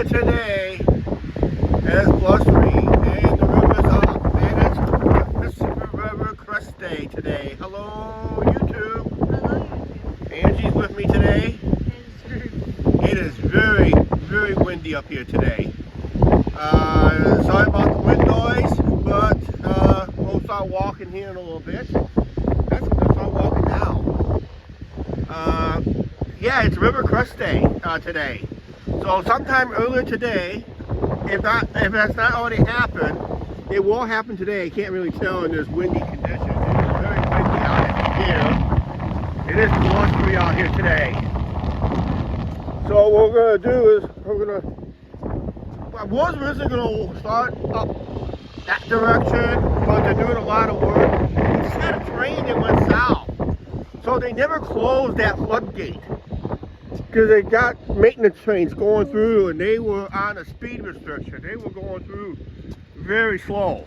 here today. It's blustery and the river's up. And it's Mississippi River Crest Day today. Hello, YouTube. Hello, YouTube. Angie's with me today. It is very, very windy up here today. Sorry about the wind noise, but we'll start walking here in a little bit. That's going to start walking now. Yeah, it's River Crest Day today. So sometime earlier today, if that's not already happened, it will happen today. I can't really tell in this windy condition. It is very windy out here. It is blustery out here today. So what we're going to do is I was originally going to start up that direction, but they're doing a lot of work. They just had a train that went south. So they never closed that floodgate. Because they got maintenance trains going through and they were on a speed restriction. They were going through very slow.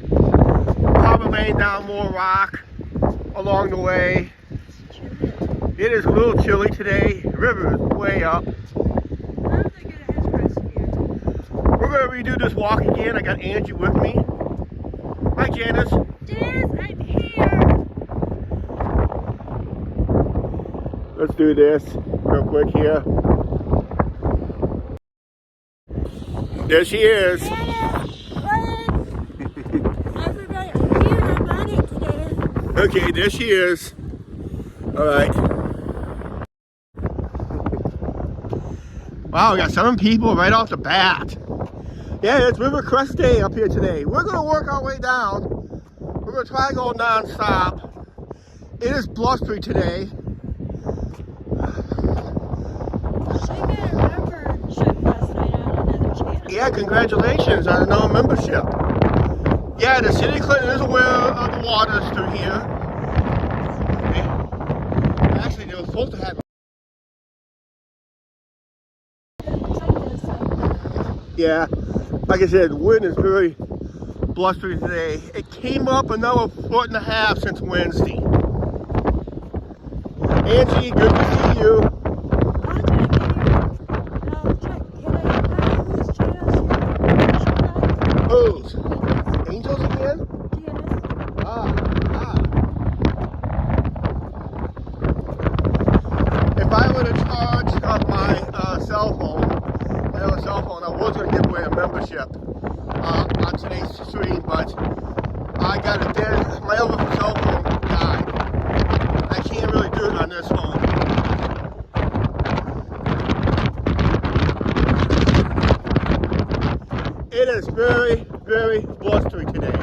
Probably laying down more rock along the way. It is a little chilly today. The river is way up. We're going to redo this walk again. I got Angie with me. Hi, Janice. Janice, I'm here. Let's do this real quick here. There she is. Janice, everybody, I'm here. I'm on it today. Okay, there she is. All right. Wow, we got 7 people right off the bat. Yeah, it's River Crest Day up here today. We're going to work our way down. We're going to try to go non-stop. It is blustery today. Yeah, congratulations on another membership. Yeah, the city of Clinton is aware of the waters through here. Actually, they were supposed to have. Yeah, like I said, the wind is very blustery today. It came up another 1.5 feet since Wednesday. Angie, good to see you. Who's? Angels again? If I were to charge up my cell phone, I was going to give away a membership on today's stream, but I got it dead. My other cell phone died. I can't really do it on this phone. It is very, very blustery today.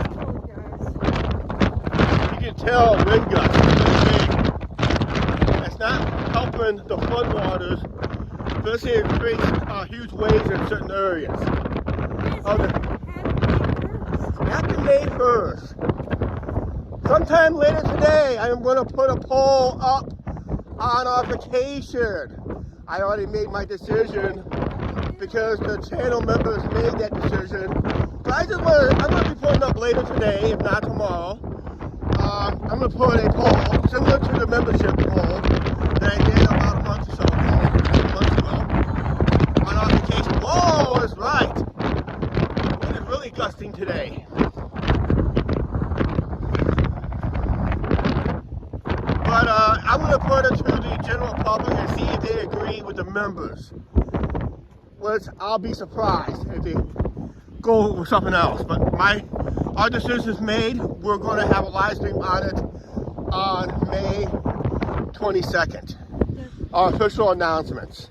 You can tell wind gusts are big. It's not helping the floodwaters. Especially it creates huge waves in certain areas. Happy May 1st. Sometime later today, I am going to put a poll up on our vacation. I already made my decision because the channel members made that decision. But I'm going to be putting up later today, if not tomorrow. I'm going to put a poll similar to the membership poll that I did about a month or so ago. Oh, that's right. It is really gusting today. But I'm going to put it to the general public and see if they agree with the members. Which I'll be surprised if they go with something else. But our decision's made. We're going to have a live stream on it on May 22nd. Our official announcements.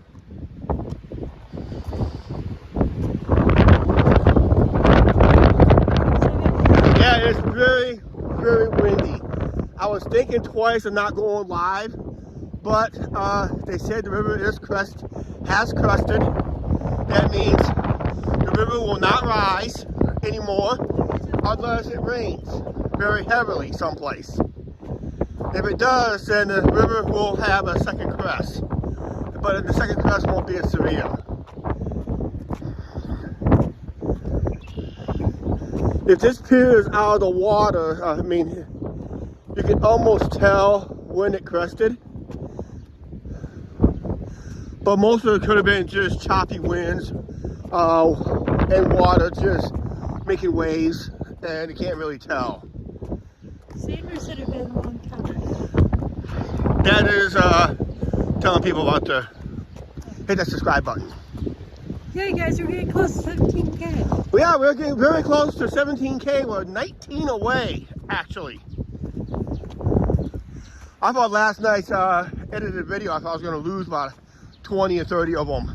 Yeah, it's very, very windy. I was thinking twice of not going live, but they said the river has crested. That means the river will not rise anymore unless it rains very heavily someplace. If it does, then the river will have a second crest, but the second crest won't be as severe. If this pier is out of the water, I mean, you can almost tell when it crested. But most of it could have been just choppy winds and water just making waves, and you can't really tell. Saber said it been a long time. That is telling people about to hit that subscribe button. Yeah, guys, we're getting close to 17K. Yeah, we're getting very close to 17K. We're 19 away, actually. I thought last night's edited video, I thought I was going to lose about 20 or 30 of them.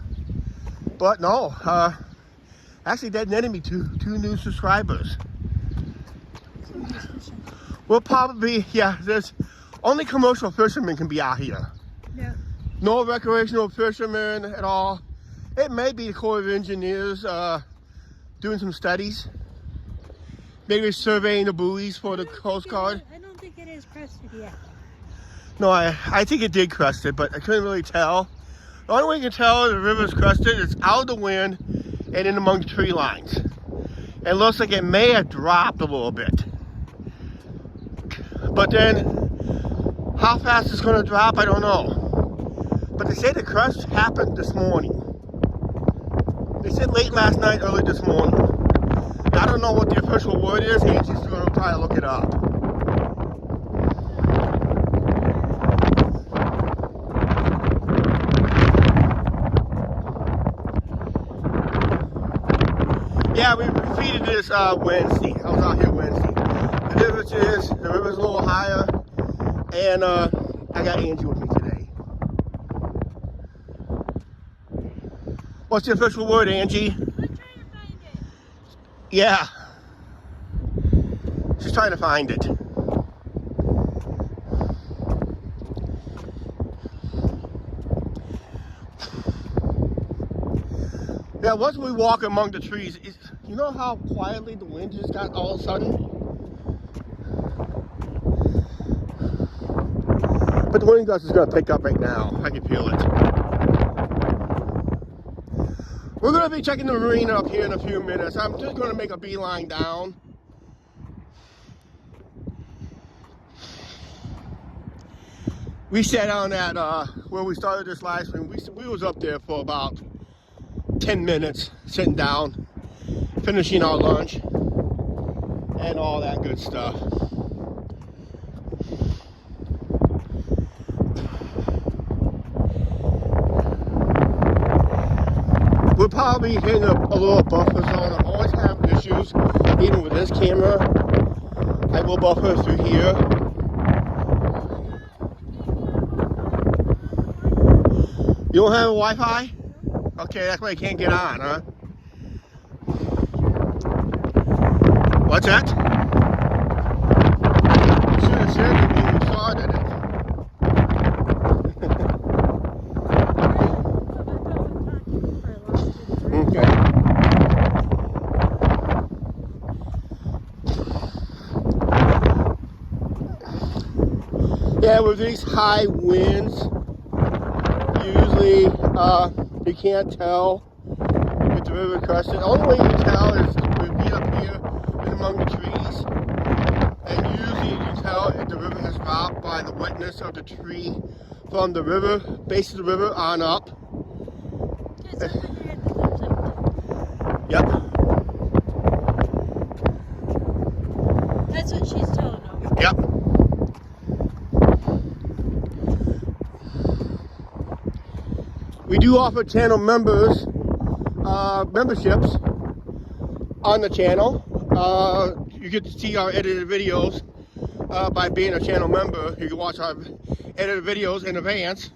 But no, actually that netted me two new subscribers. We'll probably, yeah, there's only commercial fishermen can be out here. Yeah. No recreational fishermen at all. It may be the Corps of Engineers doing some studies. Maybe surveying the buoys for the Coast Guard. I don't think it is crested yet. No, I think it did crest it, but I couldn't really tell. The only way you can tell the river's crested is out of the wind and in among the tree lines. It looks like it may have dropped a little bit. But then, how fast it's going to drop, I don't know. But they say the crest happened this morning. They said late last night, early this morning. I don't know what the official word is. Angie's going to try to look it up. Yeah, we repeated this Wednesday. I was out here Wednesday. The difference is the river's a little higher, and I got Angie with me today. What's the official word, Angie? I'm trying to find it. Yeah. She's trying to find it. Yeah, once we walk among the trees, you know how quietly the wind just got all of a sudden? But the wind gust is going to pick up right now. I can feel it. We're going to be checking the marina up here in a few minutes. I'm just going to make a beeline down. We sat down at where we started this live stream. We was up there for about 10 minutes, sitting down, finishing our lunch, and all that good stuff. We're probably hitting a little buffer zone. I'm always having issues, even with this camera. I will buffer through here. You don't have a Wi-Fi? Okay, that's why you can't get on, huh? What's that? You should have said it when you started it. Okay. Yeah, with these high winds, usually you can't tell if the river crested. The only way you can tell is we get up here and among the trees, and usually you can tell if the river has dropped by the wetness of the tree from the river, base of the river on up. Yep. That's what she's telling them. Yep. We do offer channel members memberships on the channel. You get to see our edited videos by being a channel member. You can watch our edited videos in advance.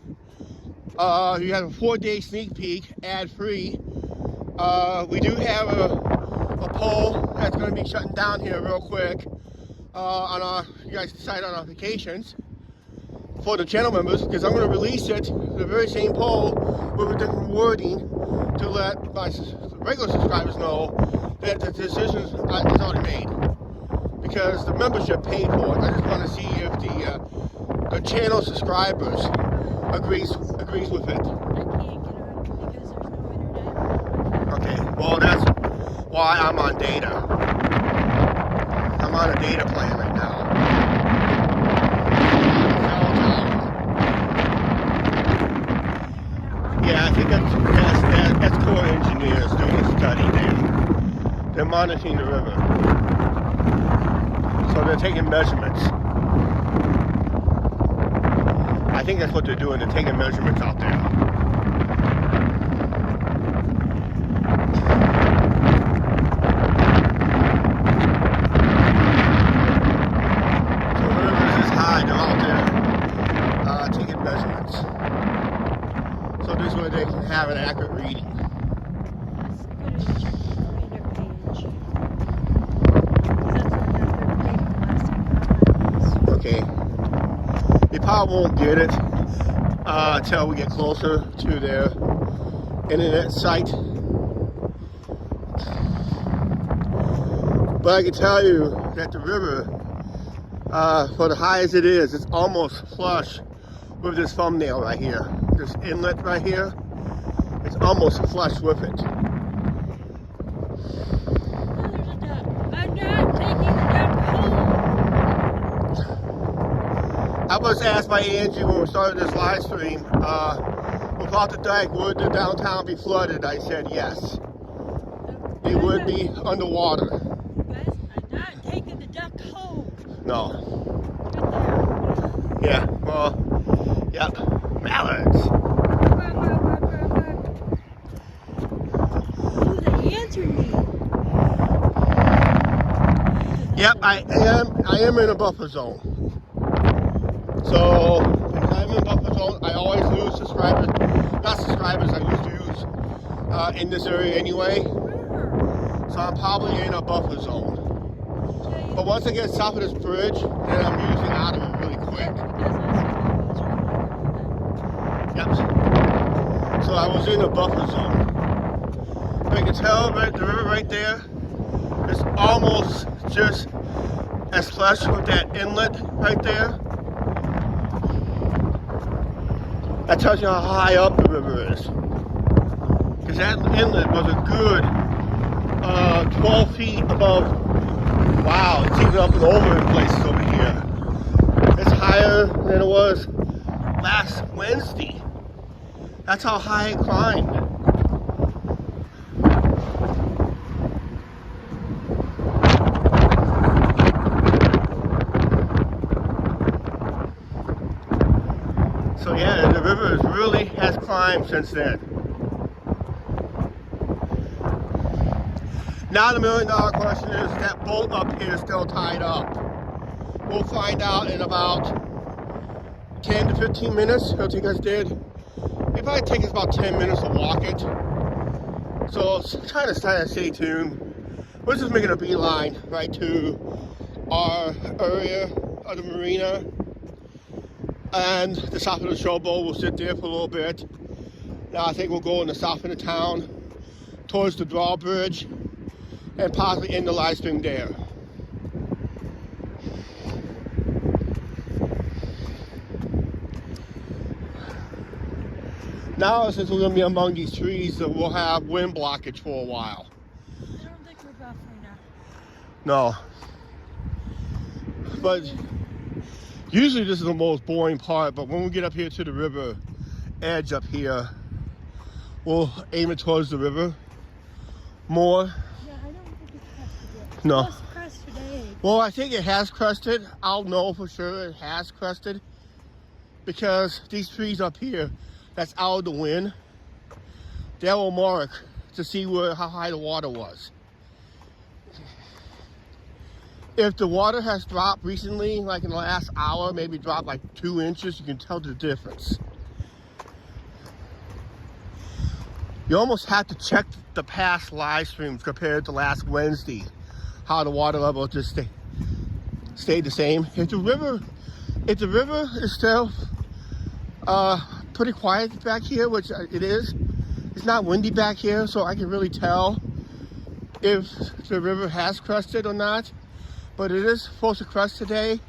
You have a 4-day sneak peek, ad-free. We do have a poll that's going to be shutting down here real quick on our, you guys decide on our vacations for the channel members, because I'm going to release it, the very same poll with a different wording to let my regular subscribers know that the decision is already made, because the membership paid for it. I just want to see if the channel subscribers agrees with it. I can't get on because there's no internet. Okay, well that's why I'm on data. I'm on a data plan right now. Yeah, I think that's That's Corps engineers doing a study there. They're monitoring the river. So they're taking measurements. I think that's what they're doing. They're taking measurements out there. So the river is this high. They're out there taking measurements. So this way they can have an accurate reading. Okay. They probably won't get it until we get closer to their internet site. But I can tell you that the river, for the high as it is, it's almost flush with this thumbnail right here. This inlet right here, it's almost flush with it. I'm not taking the duck home. I was asked by Angie when we started this live stream, without the dike, would the downtown be flooded? I said yes. It would be underwater. Guys, I'm not taking the duck home. No. Right there. Yeah, well, yep. Mallards. Oh, they answered me. Yep, I am in a buffer zone. So, if I'm in a buffer zone, I always lose subscribers. Not subscribers, I used to use in this area anyway. So I'm probably in a buffer zone. But once I get south of this bridge, then I'm usually out of it really quick. Yep. So I was in a buffer zone. But you can tell right, the river right there is almost just as flush with that inlet right there. That tells you how high up the river is. Because that inlet was a good 12 feet above. Wow, it's even up and over in places over here. It's higher than it was last Wednesday. That's how high it climbed. So yeah, the river really has climbed since then. Now the $1 million question is, that boat up here is still tied up. We'll find out in about 10 to 15 minutes. It'll take us It probably take us about 10 minutes to walk it. So try to stay tuned. We're just making a beeline right to our area of the marina. And the south of the showboat, we'll sit there for a little bit. Now I think we'll go in the south end of town towards the drawbridge and possibly end the live stream there. Now since we're going to be among these trees, we'll have wind blockage for a while. I don't think we're buffering now. No. But usually this is the most boring part, but when we get up here to the river edge up here, we'll aim it towards the river more. Yeah, I don't think it's crested yet. No. It's supposed to crest today. Well, I think it has crested. I'll know for sure it has crested because these trees up here that's out of the wind, they will mark to see how high the water was. If the water has dropped recently, like in the last hour, maybe dropped like 2 inches, you can tell the difference. You almost have to check the past live streams compared to last Wednesday, how the water level just stayed the same. If the river is still pretty quiet back here, which it is, it's not windy back here, so I can really tell if the river has crested or not. But it is supposed to crest today.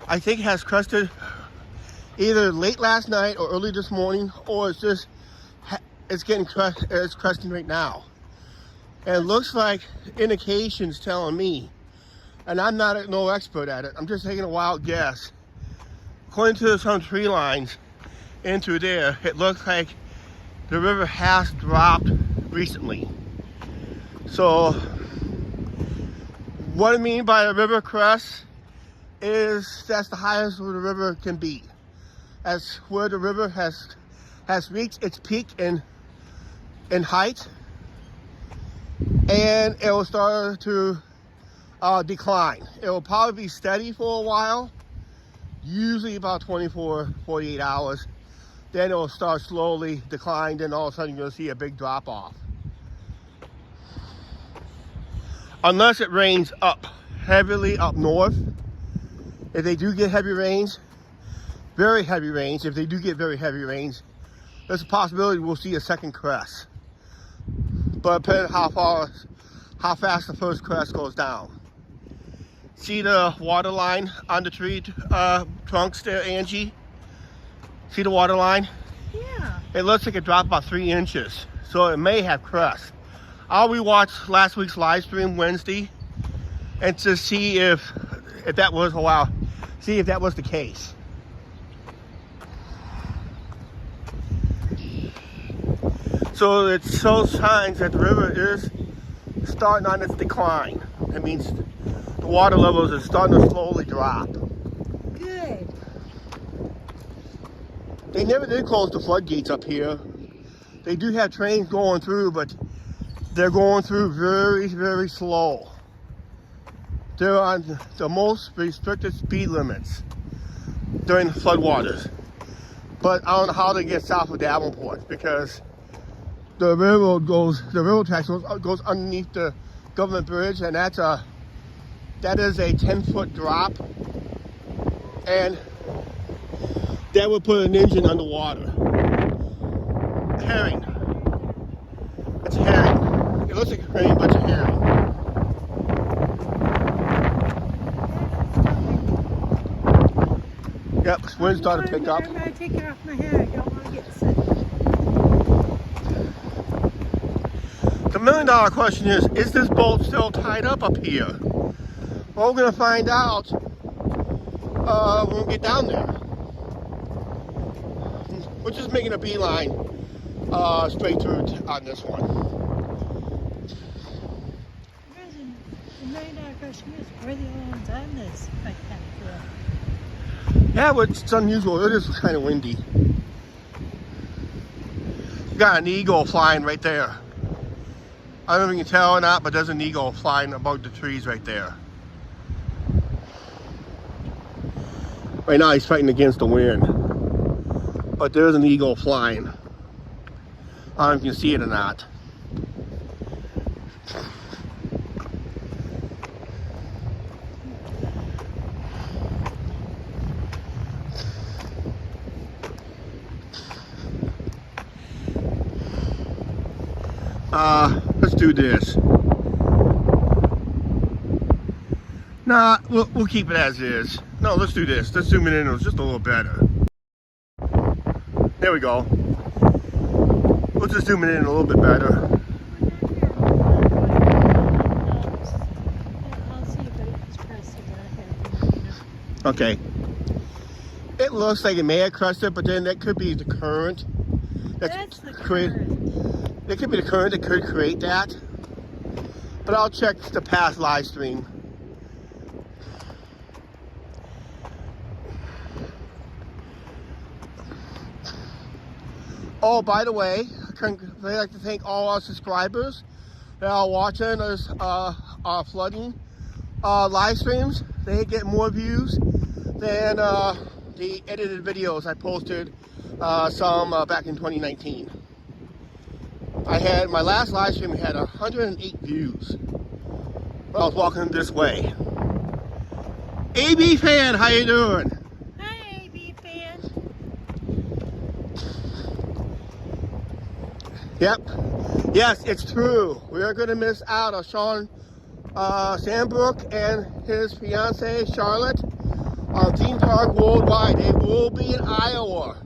I think it has crested either late last night or early this morning, or it's just it's cresting right now. And it looks like indications telling me, and I'm not no expert at it, I'm just taking a wild guess. According to some tree lines into there, it looks like the river has dropped recently. So what I mean by a river crest is that's the highest where the river can be. That's where the river has reached its peak in height, and it will start to decline. It will probably be steady for a while, usually about 24, 48 hours. Then it will start slowly decline, then all of a sudden you'll see a big drop off. Unless it rains heavily up north. If they do get heavy rains, very heavy rains, if they do get very heavy rains, there's a possibility we'll see a second crest. But depending on how fast the first crest goes down. See the water line on the tree trunks there, Angie? See the water line? Yeah. It looks like it dropped about 3 inches, so it may have crest. I'll rewatch last week's live stream Wednesday and to see if that was see if that was the case. So it shows signs that the river is starting on its decline. That means the water levels are starting to slowly drop. Good. They never did close the floodgates up here. They do have trains going through, but they're going through very, very slow. They're on the most restricted speed limits during the floodwaters. But I don't know how they get south of Davenport, because the railroad tracks goes underneath the government bridge, and that is a 10-foot drop, and that would put an engine underwater. A herring. It's a herring. It looks like a herring, but it's a herring. Yep, wind started to pick up. I'm going to take it off my head. I don't want to get sick. The $1 million question is this boat still tied up here? Well, we're going to find out when we get down there. We're just making a beeline straight through on this one. The $1 million question is, we're the only ones on this. I kind of feel. Yeah, but it's unusual. It is kind of windy. Got an eagle flying right there. I don't know if you can tell or not, but there's an eagle flying above the trees right there. Right now he's fighting against the wind. But there's an eagle flying. I don't know if you can see it or not. Let's do this. Nah, we'll keep it as is. No, let's do this. Let's zoom it in just a little better. There we go. Let's just zoom it in a little bit better. I'll see if it's crested ahead. Okay. It looks like it may have crested, but then that could be the current. That's the current. It could be the current that could create that. But I'll check the past live stream. Oh, by the way, I'd like to thank all our subscribers that are watching us our flooding live streams. They get more views than the edited videos I posted some back in 2019. I had my last live stream had 108 views when I was walking this way. AB fan, how you doing? Hi, AB fan. Yep. Yes, it's true. We are going to miss out on Sean Sandbrook and his fiancee Charlotte on Theme Park Worldwide. They will be in Iowa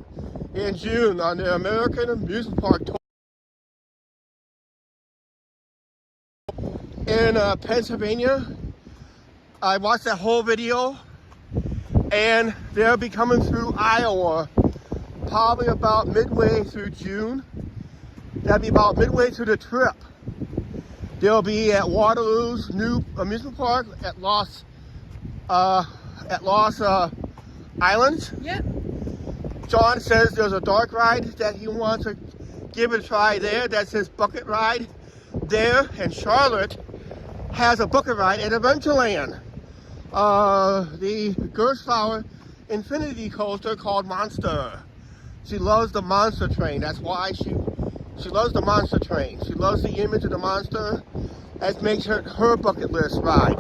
in June on the American Amusement Park tour in Pennsylvania. I watched that whole video, and they'll be coming through Iowa probably about midway through June. That'll be about midway through the trip. They'll be at Waterloo's new amusement park at Lost Islands. Yep. John says there's a dark ride that he wants to give it a try there. That's his bucket ride there. And Charlotte has a bucket ride at Adventureland. The Gershfauer Infinity Coaster called Monster. She loves the Monster Train. That's why she loves the Monster Train. She loves the image of the monster. That makes her bucket list ride.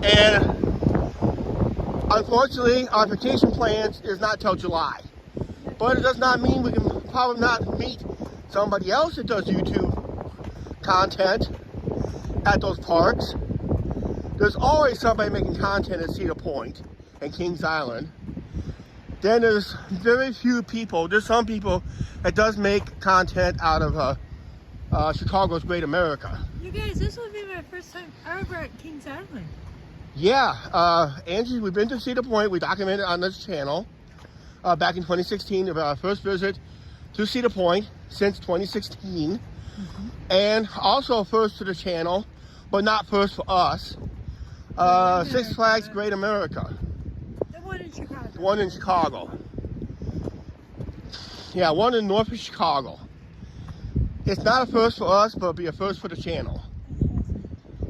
And unfortunately, our vacation plans is not till July. But it does not mean we can probably not meet somebody else that does YouTube content at those parks. There's always somebody making content at Cedar Point and Kings Island. Then there's very few people. There's some people that does make content out of Chicago's Great America. You guys, this will be my first time ever at Kings Island. Yeah, Angie, we've been to Cedar Point. We documented on this channel back in 2016 of our first visit to Cedar Point since 2016. And also first to the channel, but not first for us. Six Flags Great America. The one in Chicago. The one in Chicago. Yeah, one in north of Chicago. It's not a first for us, but it'll be a first for the channel.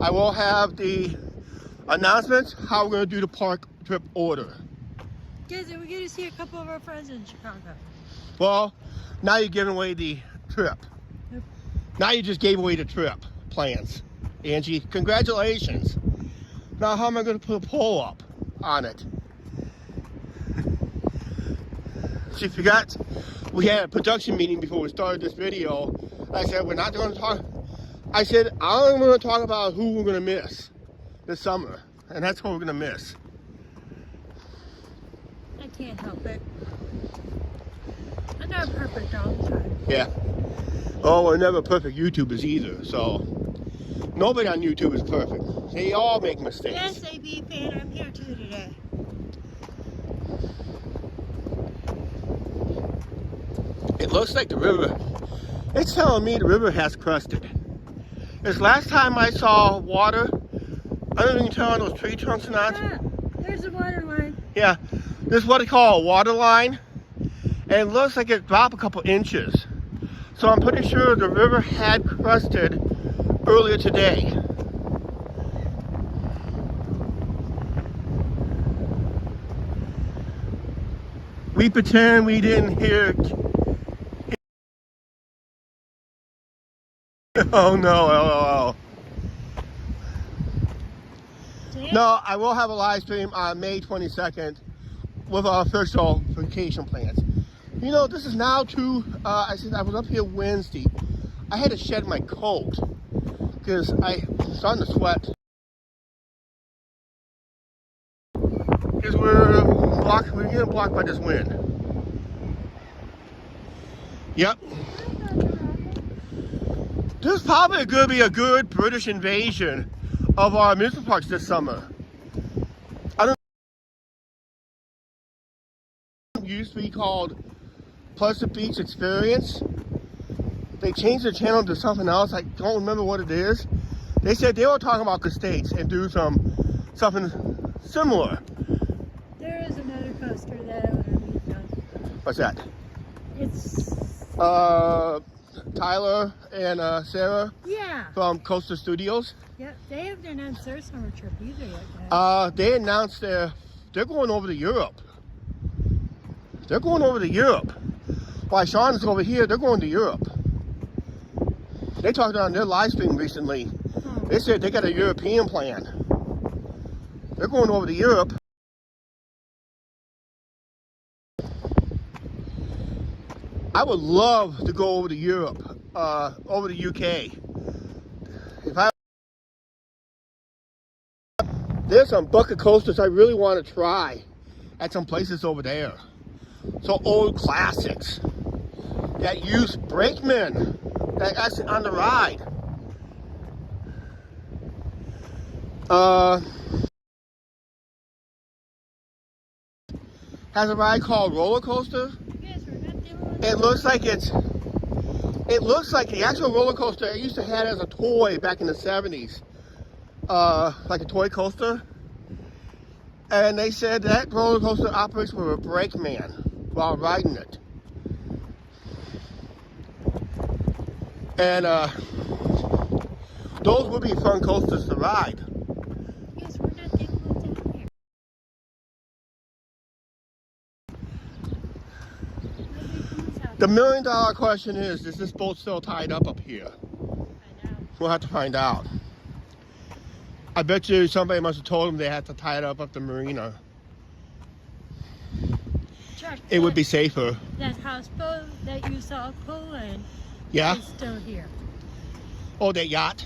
I will have the announcements how we're going to do the park trip order. Guys, are we going to see a couple of our friends in Chicago? Well, now you're giving away the trip. Yep. Now you just gave away the trip plans. Angie, congratulations. Now how am I going to put a poll up on it? She forgot we had a production meeting before we started this video. I said we're not going to talk. I said I'm going to talk about who we're going to miss this summer, and that's who we're going to miss. I can't help it. I'm not perfect all the time. Yeah. Oh, we're never perfect YouTubers either, so nobody on YouTube is perfect. They all make mistakes. Yes, AB fan, I'm here too today. It looks like the river, it's telling me the river has crusted. This last time I saw water, I don't even tell on those tree trunks or not. Yeah, there's a water line. Yeah, this is what they call a water line. And it looks like it dropped a couple inches. So I'm pretty sure the river had crusted earlier today. We pretend we didn't hear. Oh no, LOL. No, I will have a live stream on May 22nd with our official vacation plans. You know, this is now I said I was up here Wednesday. I had to shed my coat because I'm starting to sweat. Because we're getting blocked by this wind. Yep. This is probably going to be a good British invasion of our amusement parks this summer. I don't know. It used to be called Pleasant Beach Experience. They changed the channel to something else. I don't remember what it is. They said they were talking about the States and do something similar. There is another coaster that I want to meet on. What's that? It's... Tyler and Sarah from Coaster Studios. Yep, they haven't announced their summer trip either yet, guys. They announced they're going over to Europe. They're going over to Europe. While Sean is over here, they're going to Europe. They talked on their live stream recently. They said they got a European plan. They're going over to Europe. I would love to go over to Europe, over to UK. There's some bucket coasters I really want to try at some places over there. So old classics that use brakemen that actually on the ride. Has a ride called Roller Coaster. Yes, we're not the only It looks like the actual roller coaster I used to have as a toy back in the 70s. Like a toy coaster. And they said that roller coaster operates with a brake man while riding it. And those would be fun coasters to ride. Yes, we're not taking those down here. The $1 million question is this boat still tied up here? I know. We'll have to find out. I bet you somebody must have told them they had to tie it up at the marina. Chuck, It would be safer. that houseboat that you saw pulling Yeah? is still here. Oh, that yacht.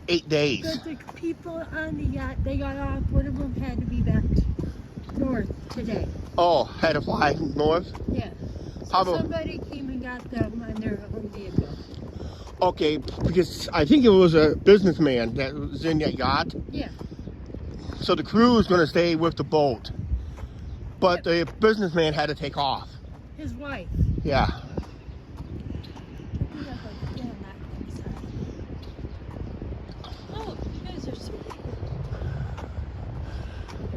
8 days. But the people on the yacht, they got off. One of them had to be back north today. Oh, had to fly north? Yeah. So Probably. somebody came and got them on their own vehicle. Okay, because I think it was a businessman that was in that yacht. Yeah. So the crew was going to stay with the boat. But the businessman had to take off. His wife. Yeah. Oh, you guys are so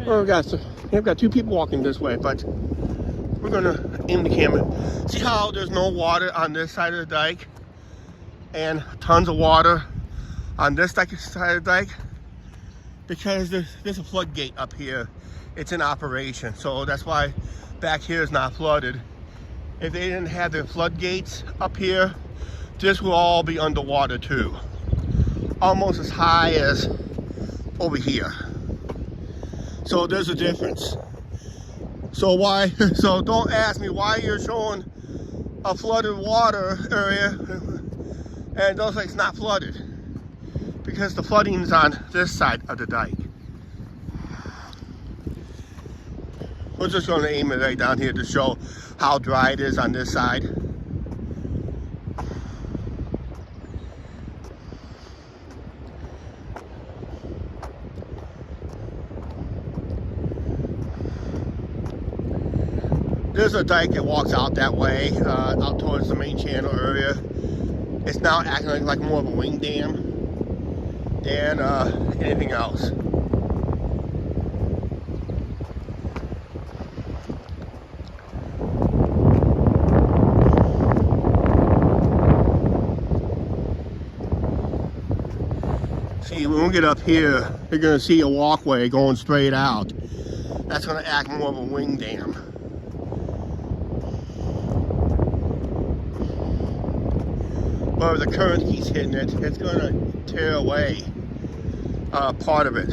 Well, we've got 2 people walking this way, but we're going to aim the camera. See how there's no water on this side of the dike? And tons of water on this side of the dike? Because there's a floodgate up here. It's in operation, so that's why back here is not flooded. If they didn't have the floodgates up here, this will all be underwater too. Almost as high as over here. So there's a difference. So so don't ask me why you're showing a flooded water area and it looks like it's not flooded. Because the flooding is on this side of the dike. We're just going to aim it right down here to show how dry it is on this side. There's a dike that walks out that way, out towards the main channel area. It's now acting like more of a wing dam than anything else. See, when we get up here, you're going to see a walkway going straight out. That's going to act more of a wing dam. But if the current keeps hitting it, it's going to tear away part of it.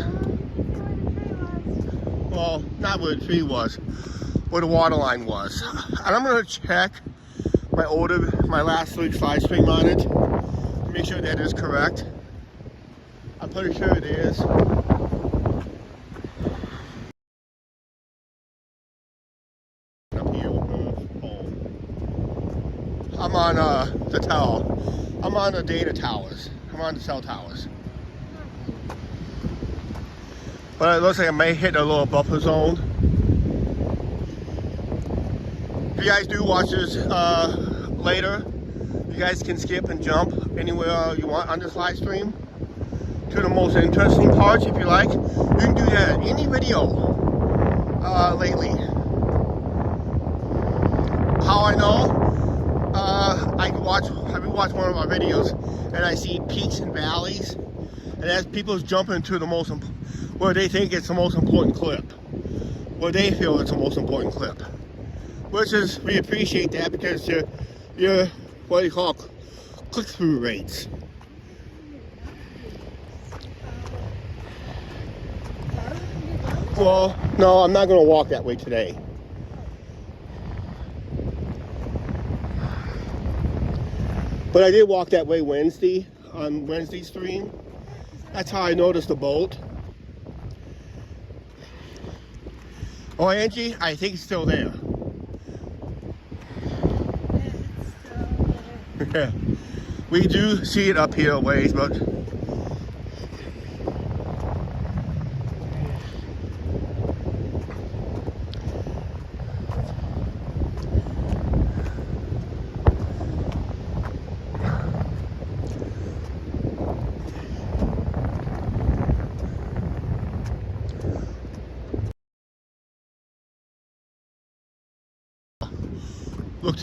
Well, not where the tree was, where the water line was. And I'm going to check my last week's live stream on it to make sure that is correct. I'm pretty sure it is. Up here with the pole. I'm on the tower. I'm on the data towers. I'm on the cell towers. But it looks like I may hit a little buffer zone. If you guys do watch this later, you guys can skip and jump anywhere you want on this live stream to the most interesting parts if you like. You can do that in any video lately. How I know? I've watched one of our videos and I see peaks and valleys, and as people's jumping to the most where they think it's the most important clip, where they feel it's the most important clip, which is, we appreciate that because your what do you call click-through rates. Well, no, I'm not going to walk that way today. But I did walk that way Wednesday, on Wednesday's stream. That's how I noticed the boat. Oh, Angie, I think it's still there. Yeah, we do see it up here a ways, but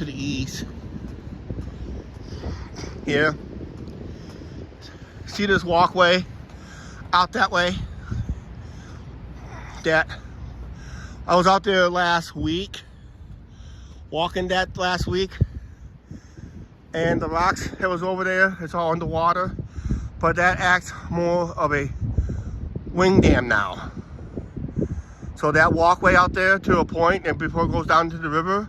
to the east. Here. See this walkway out that way? That I was out there last week, walking that last week, and the rocks that was over there, it's all underwater, but that acts more of a wing dam now. So that walkway out there to a point, and before it goes down to the river,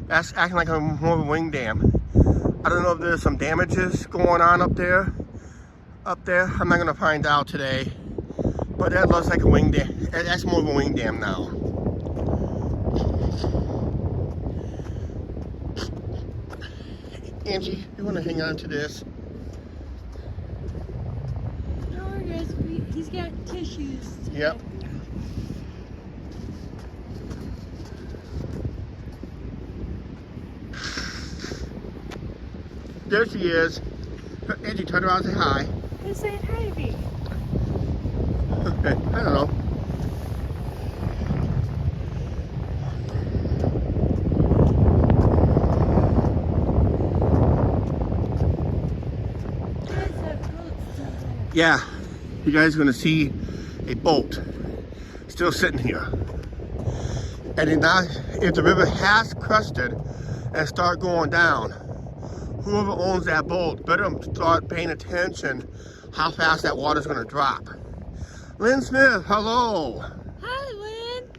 that's acting like a more of a wing dam. I don't know if there's some damages going on up there. I'm not gonna find out today, but that looks like a wing dam. That's more of a wing dam now. Angie, you wanna hang on to this? No worries. He's got tissues. Yep. There she is. Angie, turn around and say hi. Who's saying hi to me? I don't know. Yeah, you guys are gonna see a boat still sitting here. And now, if the river has crested and start going down, whoever owns that boat better start paying attention how fast that water's gonna drop. Lynn Smith, hello. Hi, Lynn.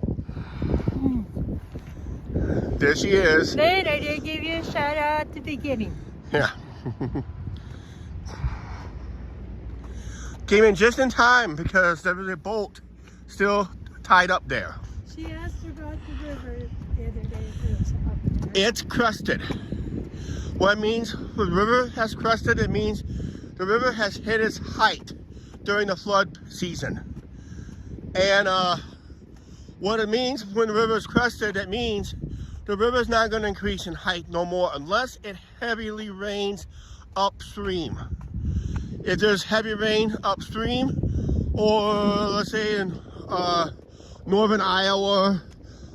There she is. Lynn, I did give you a shout out at the beginning. Yeah. Came in just in time because there was a boat still tied up there. She asked about the river the other day if it was up there. It's crested. What it means the river has crested, it means the river has hit its height during the flood season. And what it means when the river is crested, it means the river is not going to increase in height no more unless it heavily rains upstream. If there's heavy rain upstream, or let's say in northern Iowa,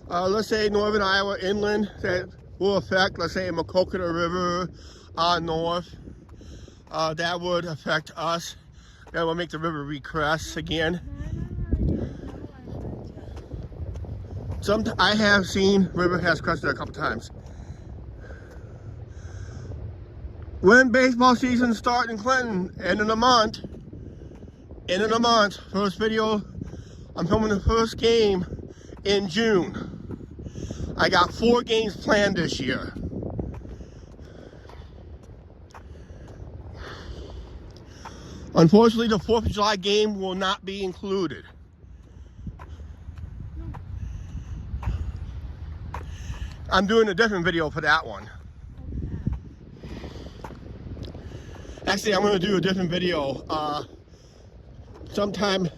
northern Iowa inland, that will affect, let's say, Maquoketa River north, that would affect us. That will make the river recrest again. I have seen river has crested a couple times. When baseball season starts in Clinton, end of the month, first video, I'm filming the first game in June. I got 4 games planned this year. Unfortunately, the 4th of July game will not be included. I'm doing a different video for that one. Actually, I'm going to do a different video. Sometime,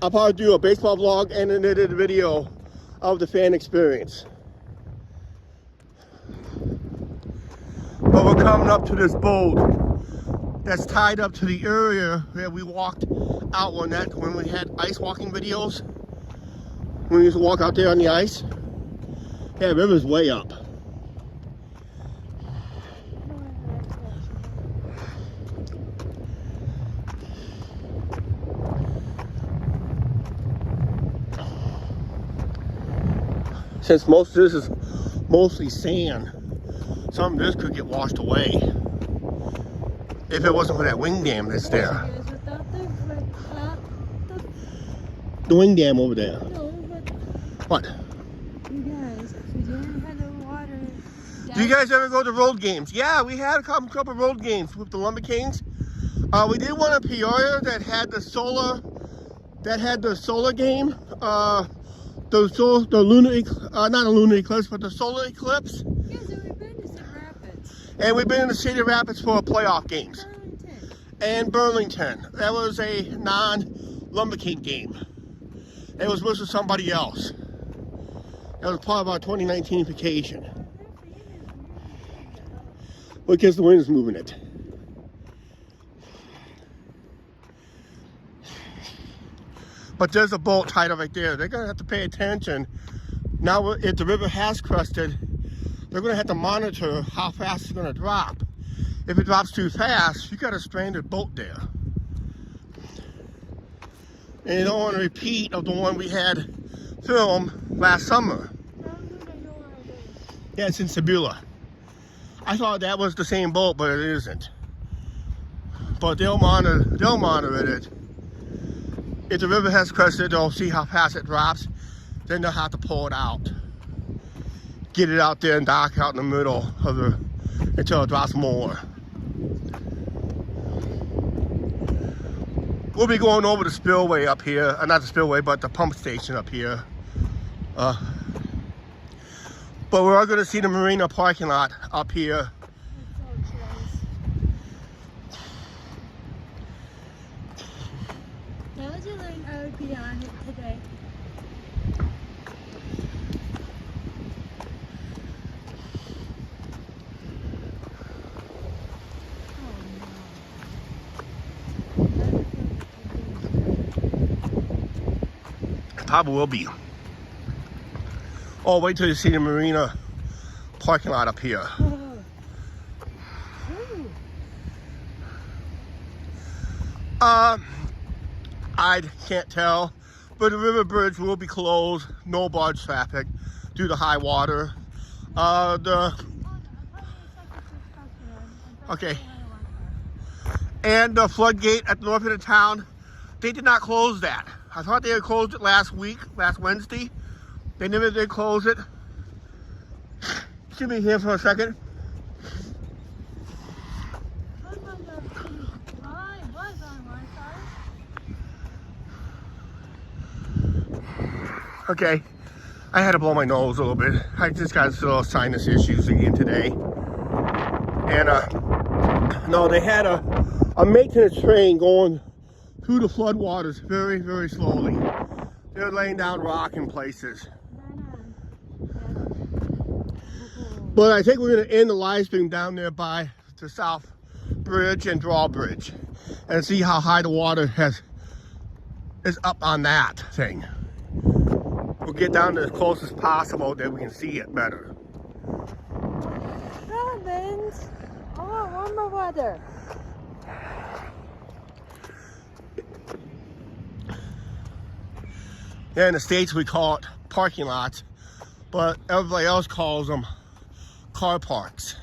I'll probably do a baseball vlog and then a video of the fan experience. But we're coming up to this boat that's tied up to the area where we walked out when we had ice walking videos. When we used to walk out there on the ice. Yeah, the river's way up. Since most of this is mostly sand, some of this could get washed away if it wasn't for that wing dam that's there. The wing dam over there. No, but What? you guys, if we didn't have the water. Do you guys ever go to road games? Yeah, we had a couple road games with the Lumber Kings. We did one in Peoria that had the solar game. The lunar eclipse, but the solar eclipse. Yeah, so we've been to Cedar Rapids. And we've been in the Cedar Rapids for playoff games. Burlington. And Burlington. That was a non-Lumber King game. It was with somebody else. That was part of our 2019 vacation. Because the wind is moving it. But there's a boat tied up right there. They're going to have to pay attention. Now, if the river has crested, they're going to have to monitor how fast it's going to drop. If it drops too fast, you got a stranded boat there. And you don't want a repeat of the one we had filmed last summer. Yeah, it's in Sebula. I thought that was the same boat, but it isn't. But they'll monitor it. If the river has crested, they'll see how fast it drops. Then they'll have to pull it out. Get it out there and dock out in the middle of the until it drops more. We'll be going over the spillway up here, not the spillway, but the pump station up here. But we're going to see the marina parking lot up here. Told you I would be on it today. Probably will be. Oh, wait till you see the marina parking lot up here. I can't tell, but the river bridge will be closed. No barge traffic due to high water. Okay. And the floodgate at the north end of town, they did not close that. I thought they had closed it last Wednesday. They never did close it. Excuse me here for a second. Okay, I had to blow my nose a little bit. I just got some little sinus issues again today. And no, they had a maintenance train going through the floodwaters very, very slowly. They're laying down rock in places. But I think we're going to end the live stream down there by the South Bridge and Drawbridge and see how high the water is up on that thing. We'll get down to as close as possible that we can see it better. Robins! Oh, warmer weather. Yeah, in the States we call it parking lots, but everybody else calls them car parks.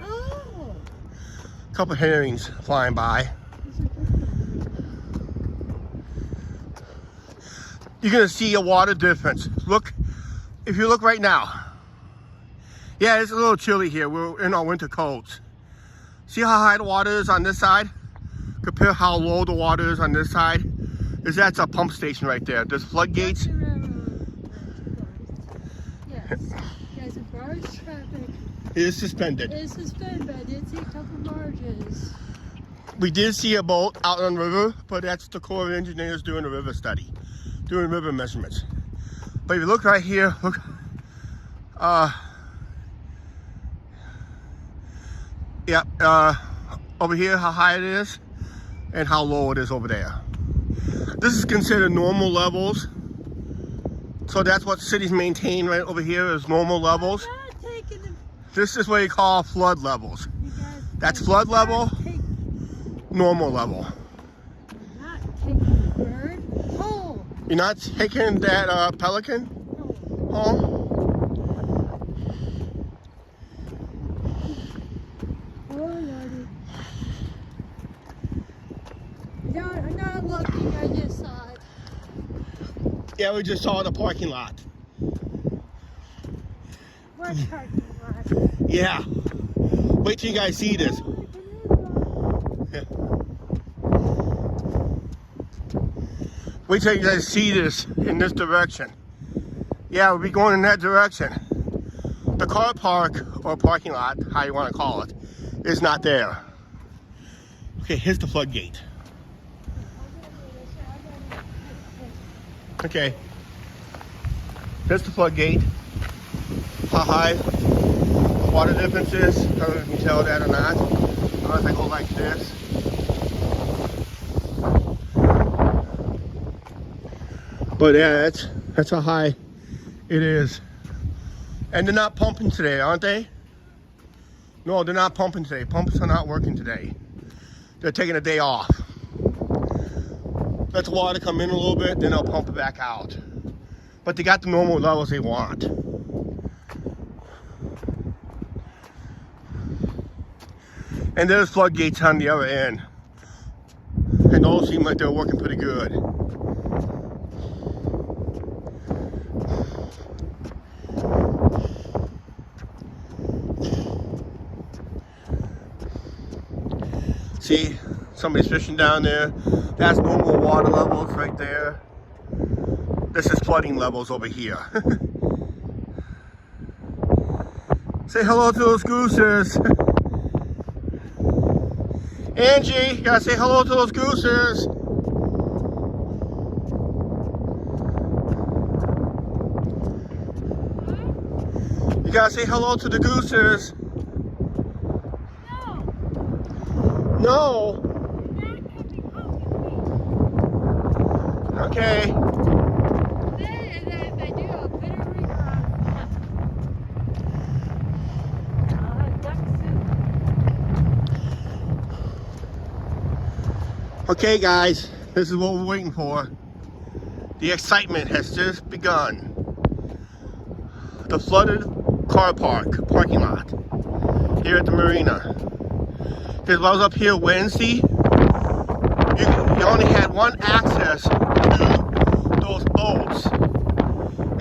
Oh! A couple herrings flying by. You're gonna see a water difference. Look, if you look right now. Yeah, it's a little chilly here. We're in our winter coats. See how high the water is on this side? Compare how low the water is on this side. That's a pump station right there. There's floodgates. Yes. There's a barge traffic. It is suspended. It's suspended, but I did see a couple barges. We did see a boat out on the river, but that's the Corps of Engineers doing a river study, doing river measurements. But if you look right here, look, over here how high it is and how low it is over there. This is considered normal levels. So that's what cities maintain right over here is normal levels. This is what you call flood levels. That's flood level, normal level. Not taking the bird home. You're not taking that pelican home? Oh, Lordy. No, I'm not looking, I just saw it. Yeah, we just saw the parking lot. What parking lot? Yeah. Wait till you guys see this. Yeah. Wait till you guys see this in this direction. Yeah, we'll be going in that direction. The car park or parking lot, how you want to call it, is not there. Okay, here's the floodgate. Okay. Here's the floodgate. How high water difference is. I don't know if you can tell that or not. I don't know if I go like this. But yeah, that's how high it is. And they're not pumping today, aren't they? No, they're not pumping today. Pumps are not working today. They're taking a day off. Let the water come in a little bit, then they'll pump it back out. But they got the normal levels they want. And there's floodgates on the other end. And those seem like they're working pretty good. See, somebody's fishing down there. That's normal water levels right there. This is flooding levels over here. Say hello to those gooses. Angie, you gotta say hello to those gooses. You gotta say hello to the gooses. No. Okay. Okay guys, this is what we're waiting for. The excitement has just begun. The flooded car parking lot here at the marina. Because I was up here Wednesday, you only had one access to those boats.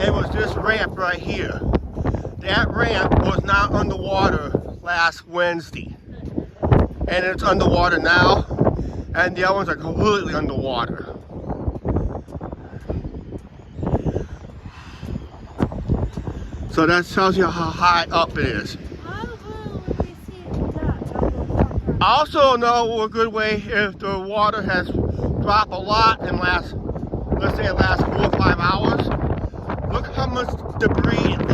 It was this ramp right here. That ramp was not underwater last Wednesday. And it's underwater now. And the other ones are completely underwater. So that tells you how high up it is. I also know a good way if the water has dropped a lot in last, let's say, 4 or 5 hours. Look how much debris it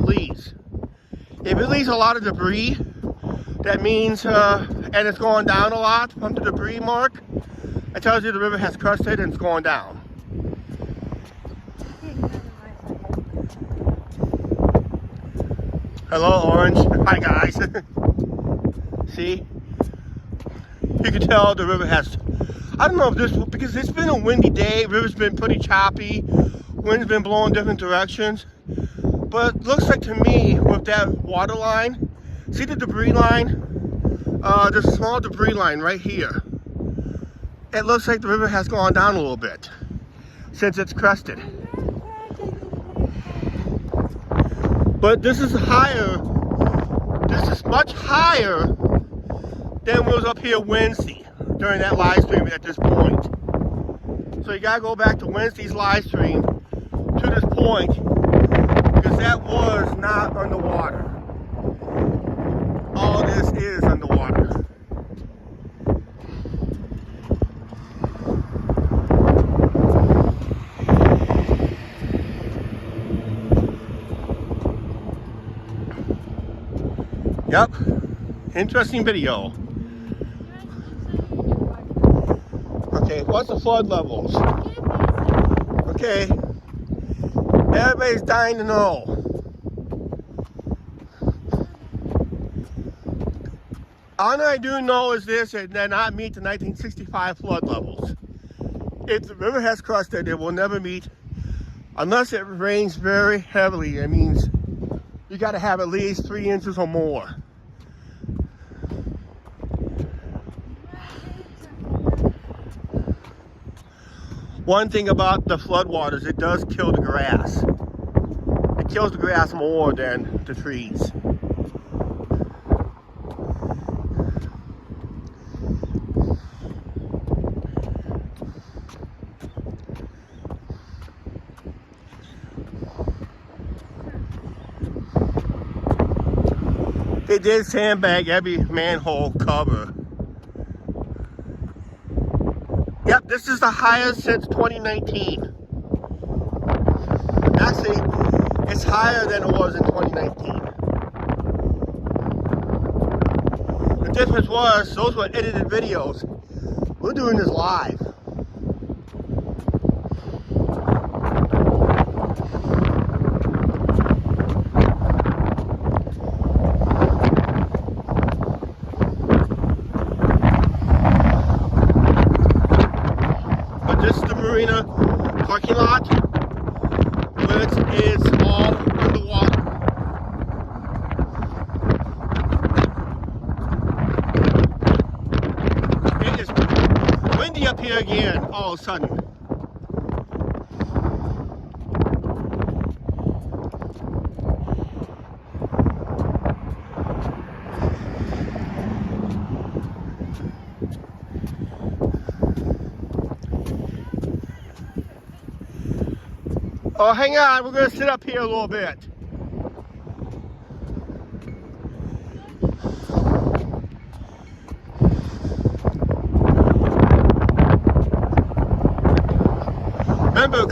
leaves. If it leaves a lot of debris, that means, and it's going down a lot from the debris mark, it tells you the river has crested and it's going down. Hello, Orange. Hi, guys. See? You can tell the river has... I don't know if this... Because it's been a windy day. The river's been pretty choppy. Wind's been blowing different directions. But it looks like to me, with that water line... See the debris line? There's a small debris line right here. It looks like the river has gone down a little bit since it's crested. But this is higher. This is much higher than was up here Wednesday during that live stream at this point. So you gotta go back to Wednesday's live stream to this point because that was not underwater. All this is underwater. Yep, interesting video. Okay, what's the flood levels? Okay, everybody's dying to know. All I do know is this, it did not meet the 1965 flood levels. If the river has crested, it will never meet, unless it rains very heavily. It means you got to have at least 3 inches or more. One thing about the floodwaters, it does kill the grass. It kills the grass more than the trees. They did sandbag every manhole cover. Yep, this is the highest since 2019. Actually, it's higher than it was in 2019. The difference was, those were edited videos. We're doing this live. is the marina parking lot, which is all underwater. It is windy up here again all of a sudden. Oh, hang on, we're gonna sit up here a little bit. Remember,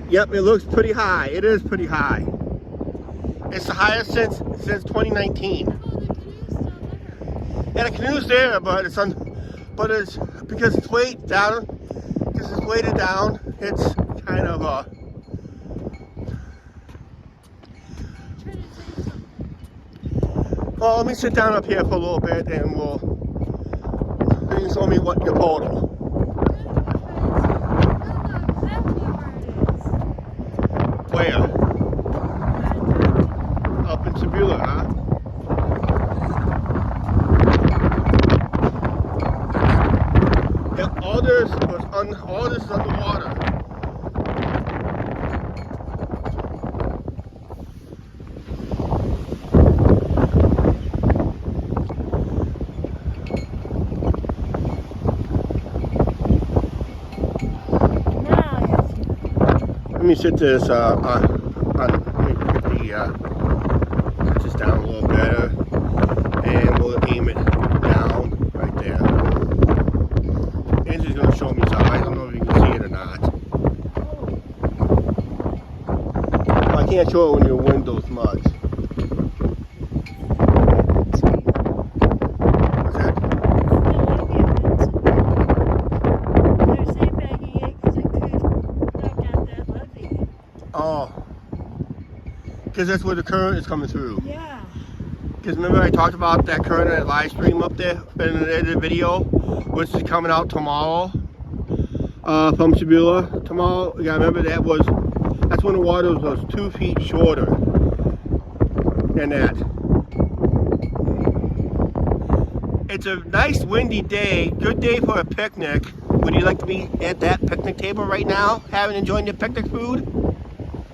yep, it looks pretty high. It is pretty high. It's the highest since 2019. And the canoe's there, but it's because it's weighted down. Because it's weighted down, it's kind of Well, let me sit down up here for a little bit, and you can show me what your total. Where? Up in Sebula, huh? Yeah, all this is underwater. Let me sit this put this down a little better, and we'll aim it down right there. Angie's gonna show me something. I don't know if you can see it or not. I can't show it when your window's much. What's that? Oh, because that's where the current is coming through. Yeah. Because remember I talked about that current in that live stream up there in the video, which is coming out tomorrow from Sebula. Tomorrow, you gotta remember that's when the water was 2 feet shorter than that. It's a nice windy day, good day for a picnic. Would you like to be at that picnic table right now, having enjoying your picnic food?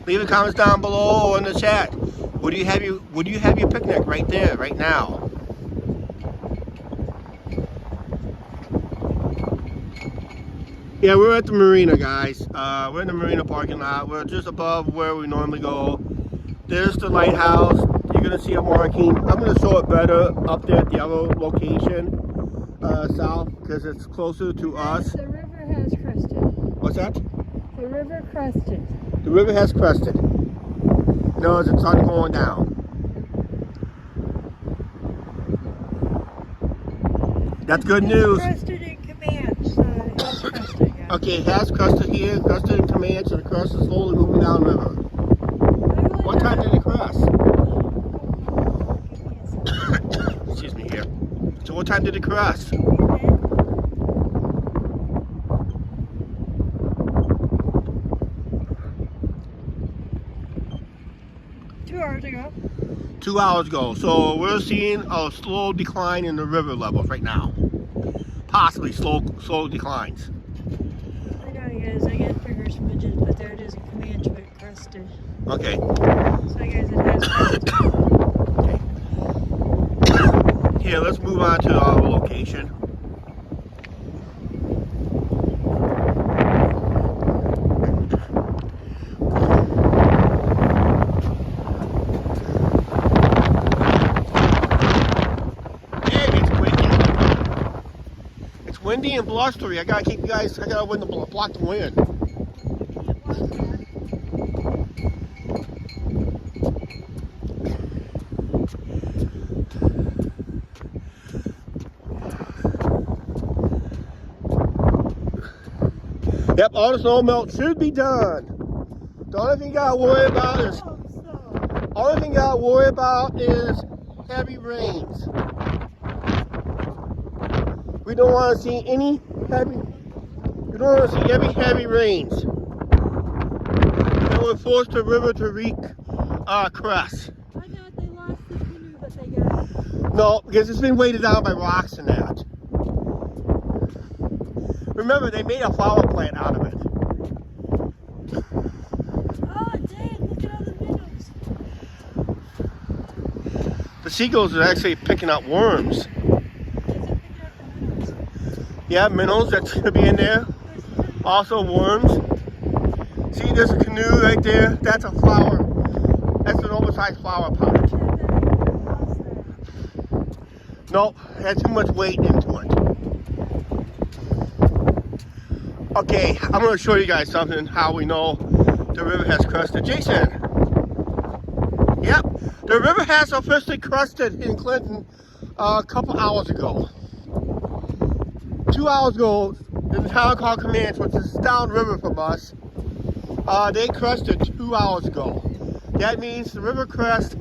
Leave the comments down below or in the chat. Would you have your picnic right there, right now? Yeah, we're at the marina, guys. We're in the marina parking lot. We're just above where we normally go. There's the lighthouse. You're gonna see a marking. I'm gonna show it better up there at the other location, south, because it's closer to us. The river has crested. What's that? The river crested. The river has crested. No, it's starting going down. That's good news. Crested in Comanche, so it has crested. Yeah. Okay, it has crested here, crested in Comanche, and the crest is slowly moving down river. What time did it crest? Excuse me here. So what time did it crest? 2 hours ago. 2 hours ago. So we're seeing a slow decline in the river levels right now. Possibly slow declines. I know, guys. I get finger smidges, but there it is in Comanche, but crested. Okay. So, guys, it has crested. Okay. Here, let's move on to our location. Windy and blustery. I gotta block the wind. Yep, all the snow melt should be done. The only thing you gotta worry about is heavy rains. We don't want to see any heavy. We don't want to see any heavy rains. And we're forced the river to reach Crest. I thought they lost the canoe, but they got it. No, because it's been weighted down by rocks and that. Remember, they made a flower plant out of it. Oh, Dad, look at all the minnows. The seagulls are actually picking up worms. Yes, they're picking up the minnows. Yeah, minnows that's gonna be in there. Also worms. See, there's a canoe right there. That's a flower. That's an oversized flower pot. Nope, had too much weight into it. Okay, I'm going to show you guys something, how we know the river has crested. Jason! Yep, the river has officially crested in Clinton a couple hours ago. 2 hours ago, there's a town called Comanche, which is downriver from us. They crested 2 hours ago. That means the river crest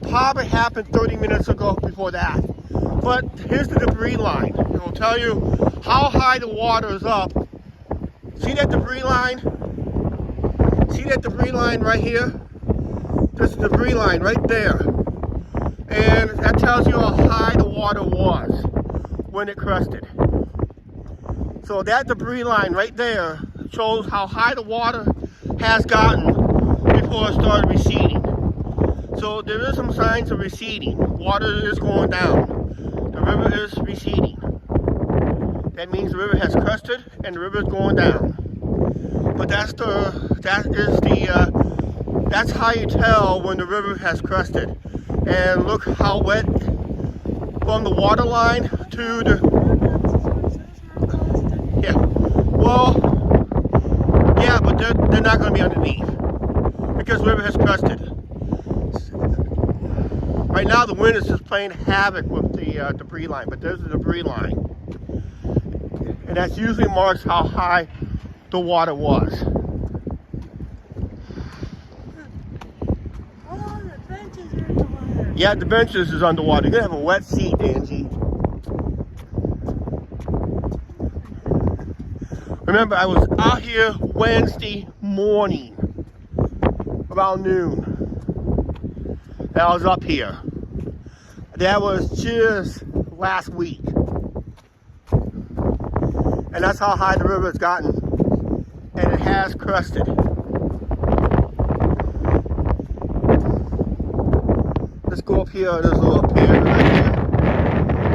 probably happened 30 minutes ago before that. But here's the debris line. It will tell you how high the water is up. See that debris line? See that debris line right here? There's a debris line right there. And that tells you how high the water was when it crested. So that debris line right there shows how high the water has gotten before it started receding. So there is some signs of receding. Water is going down. The river is receding. That means the river has crested and the river is going down. But that's how you tell when the river has crested. And look how wet from the water line to the but they're not going to be underneath because the river has crested. Right now the wind is just playing havoc with the debris line, but there's the debris line. And that usually marks how high the water was. Oh, the benches are in the water. Yeah, the benches is underwater. You're going to have a wet seat, Angie. Remember, I was out here Wednesday morning, around noon. And I was up here. That was just last week. And that's how high the river has gotten. And it has crested. Let's go up here. There's a little pier right here.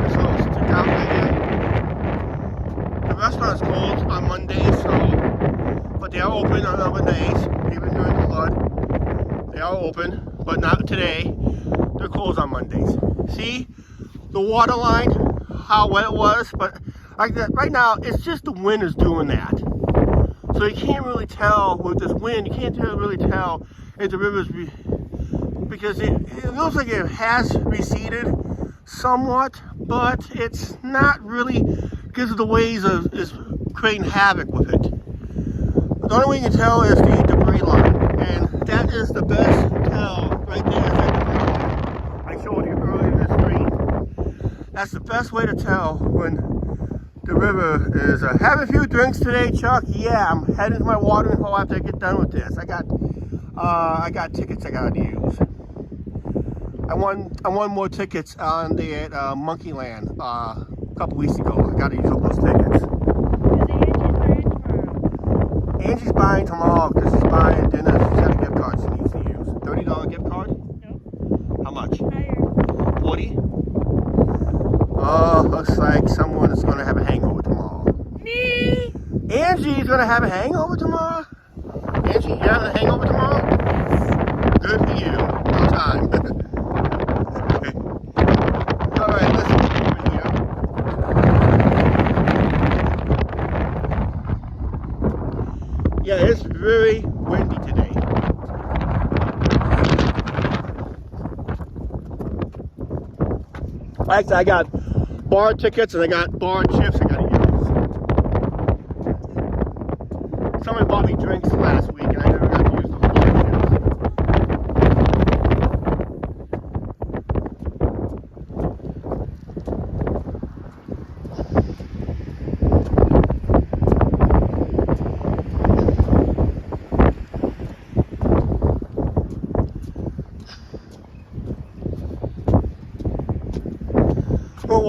There's a little stick out right here. The restaurant's closed on Mondays, but they are open on other days, even during the flood. They are open, but not today. They're closed on Mondays. See the water line, how wet it was, but like that, right now, it's just the wind is doing that. So you can't really tell with this wind, you can't really tell if the river's, because it looks like it has receded somewhat, but it's not really because of the waves is creating havoc with it. The only way you can tell is the debris line, and that is the best tell right there. Is that debris line I showed you earlier in the stream. That's the best way to tell when the river is. Having a few drinks today, Chuck. Yeah, I'm heading to my watering hole after I get done with this. I got tickets I gotta use. I won more tickets on the Monkeyland a couple weeks ago. I gotta use all those tickets. Angie's buying tomorrow because she's buying dinner. She's got a gift card she needs to use. $30 gift card? Nope. How much? Higher. 40? Oh, looks like someone is going to have a hangover tomorrow. Me? Angie's going to have a hangover tomorrow? Angie, you having a hangover tomorrow? Good for you. No time. Okay. All right, let's keep moving here. Yeah, it's very windy today. Actually, I got bar tickets and I got bar chips I gotta use. Somebody bought me drinks last week and I never got to use the bar chips.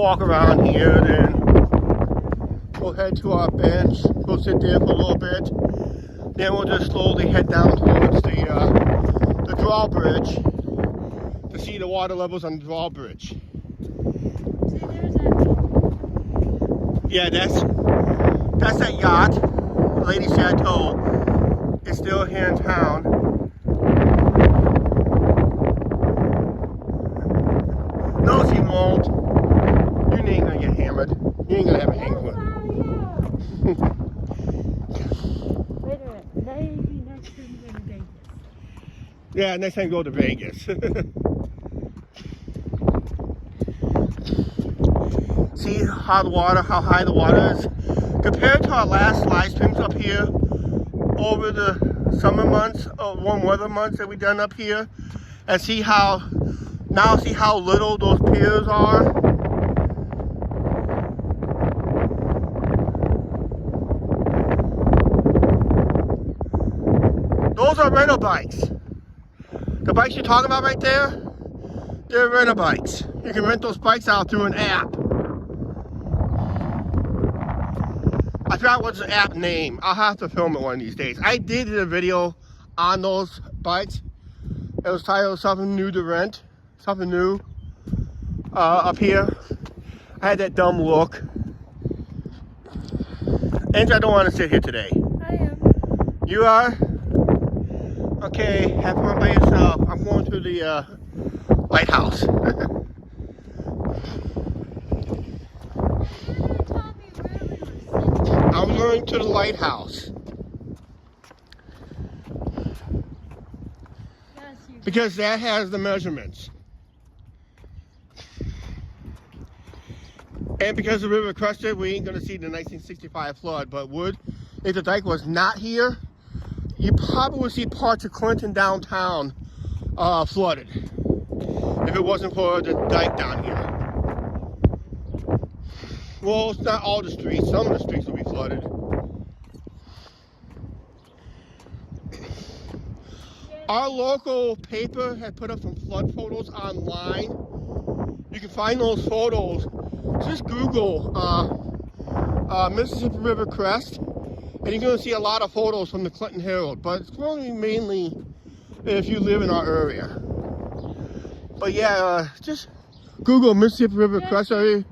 walk around here, then we'll head to our bench. We'll sit there for a little bit. Then we'll just slowly head down towards the drawbridge to see the water levels on the drawbridge. See, there's that. Yeah, that's that yacht, Lady Chateau. It's still here in town. No, she won't. You ain't gonna get hammered. You ain't gonna have a hangover. Wait a minute. Maybe next time we go to Vegas. Yeah, next time go to Vegas. See how high the water is? Compared to our last live streams up here over the summer months or warm weather months that we done up here, and see how little those piers are. Those are rental bikes. The bikes you're talking about right there, they're rental bikes. You can rent those bikes out through an app. I forgot what's the app name. I'll have to film it one of these days. I did a video on those bikes. It was titled Something New to Rent. Something new up here. I had that dumb look. And I don't want to sit here today. I am. You are? Okay, have fun by yourself. I'm going to the lighthouse. I'm going to the lighthouse. Yes, you Because that has the measurements. And because the river crested, we ain't going to see the 1965 flood. But if the dike was not here, you probably would see parts of Clinton downtown flooded. If it wasn't for the dike down here. Well, it's not all the streets. Some of the streets will be flooded. Our local paper had put up some flood photos online. You can find those photos. Just Google Mississippi River Crest, and you're going to see a lot of photos from the Clinton Herald. But it's probably mainly if you live in our area. But yeah, just Google Mississippi River Crest area.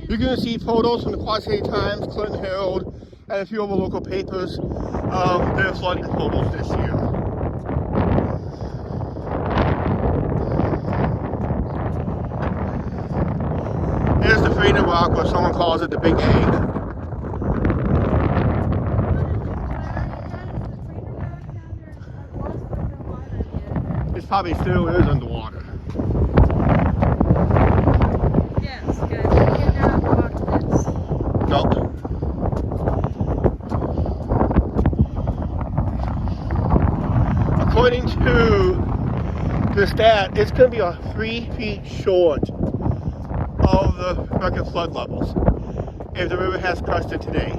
You're going to see photos from the Quad City Times, Clinton Herald, and a few other local papers of their flooding photos this year. Here's the Freedom Rock, or someone calls it the Big Egg. It probably still is underwater. Yes, guys, you cannot walk this. Nope. According to the stat, it's going to be 3 feet short of the record flood levels if the river has crested today.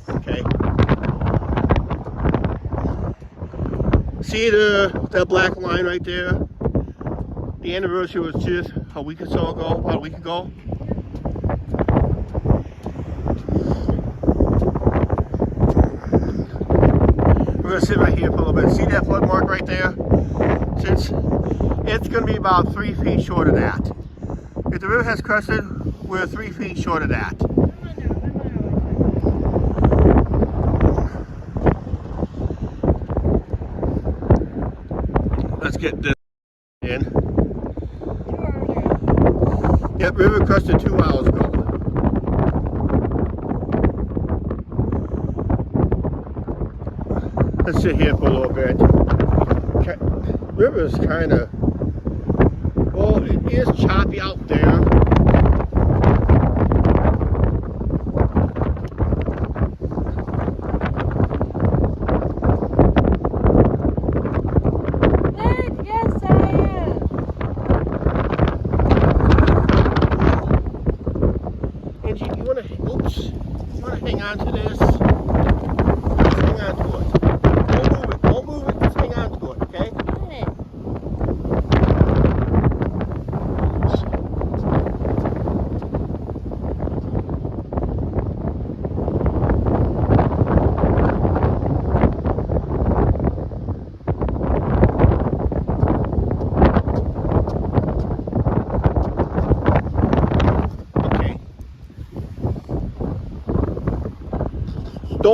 Okay. See that black line right there? The anniversary was just a week or so ago, about a week ago. We're going to sit right here for a little bit. See that flood mark right there? Since it's going to be about 3 feet short of that. If the river has crested, we're 3 feet short of that. Let's get this in. Yep, river crested 2 hours ago. Let's sit here for a little bit. River is kind of, well, it is choppy out there. Yes, I am. Angie, you want to hang on to this? Hang on to it. Don't move it. Don't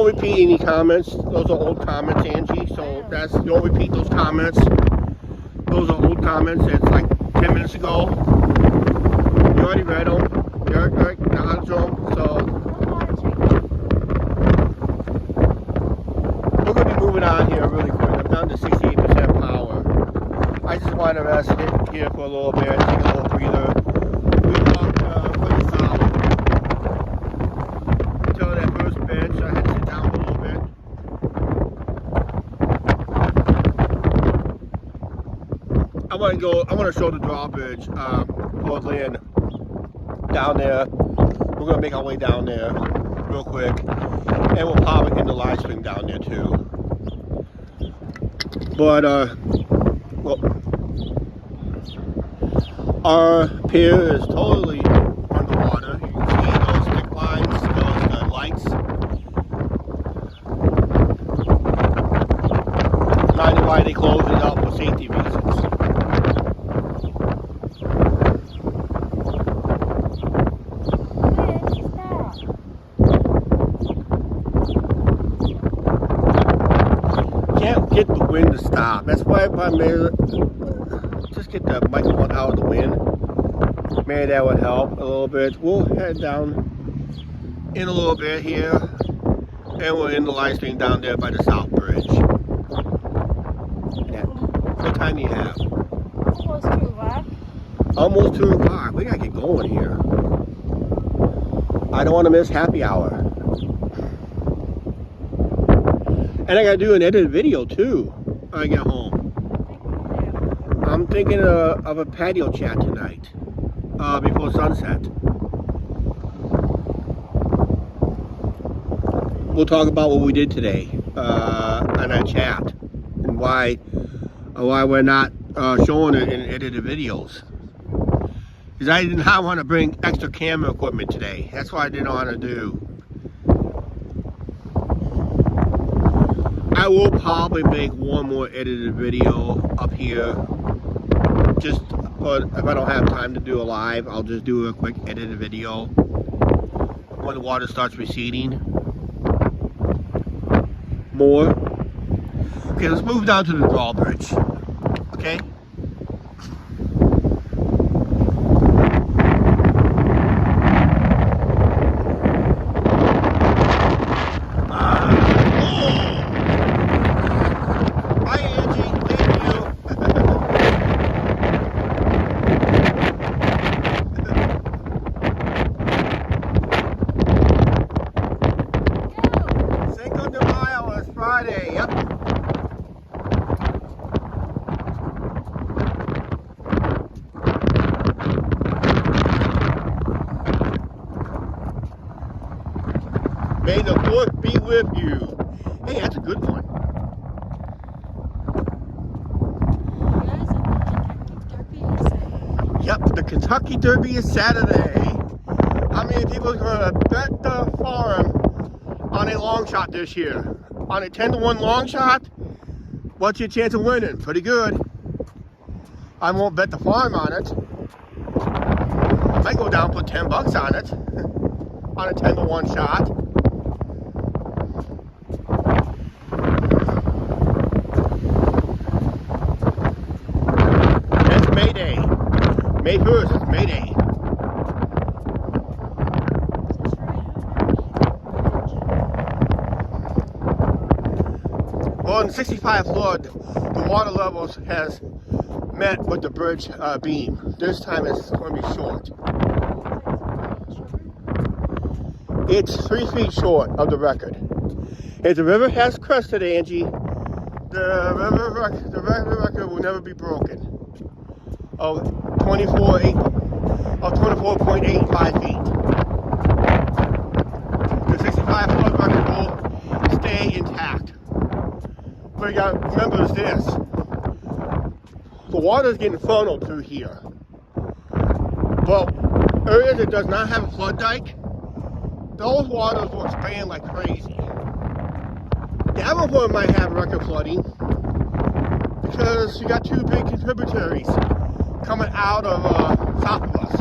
don't repeat any comments. Those are old comments, Angie. So don't repeat those comments. Those are old comments. It's like 10 minutes ago. You already read them. You already acknowledged them. So we're going to be moving on here really quick. I'm down to 68% power. I just want to rest here for a little bit, take a little breather. We walked pretty solid until that first bench. I had to sit down a little bit. I want to show the drawbridge, Fort Lynn, down there. We're going to make our way down there real quick. And we'll probably end the live stream down there too. But, well, our pier is totally underwater. You can see those stick lines, those lights. Not why they closed it up for safety reasons. Can't get the wind to stop. That's why if I made just get the microphone out of the wind. Maybe that would help a little bit. We'll head down in a little bit here, and we'll end the live stream down there by the South Bridge. Yeah. What time do you have? Almost 2 o'clock. Almost 2 o'clock. We gotta get going here. I don't want to miss happy hour. And I gotta do an edited video too when I get home. I'm thinking of a patio chat tonight, before sunset. We'll talk about what we did today on that chat and why we're not showing it in edited videos. Because I did not want to bring extra camera equipment today. That's what I didn't want to do. I will probably make one more edited video up here. But if I don't have time to do a live, I'll just do a quick edited video when the water starts receding more. Okay, let's move down to the drawbridge. Okay? May the 4th be with you. Hey, that's a good one. Yep, the Kentucky Derby is Saturday. How many people are going to bet the farm on a long shot this year? On a 10-to-1 long shot, what's your chance of winning? Pretty good. I won't bet the farm on it. I might go down and put $10 on it. On a 10-to-1 shot. May 1st, it's May Day. Well, in 65 flood, the water levels has met with the bridge beam. This time it's going to be short. It's 3 feet short of the record. If the river has crested, Angie, the river record will never be broken. Of 24.85 feet. The 65 flood record will stay intact. But you gotta remember is this. The water is getting funneled through here. Well, areas that does not have a flood dike, those waters will expand like crazy. Davenport might have record flooding because you got 2 big contributaries coming out of south of us.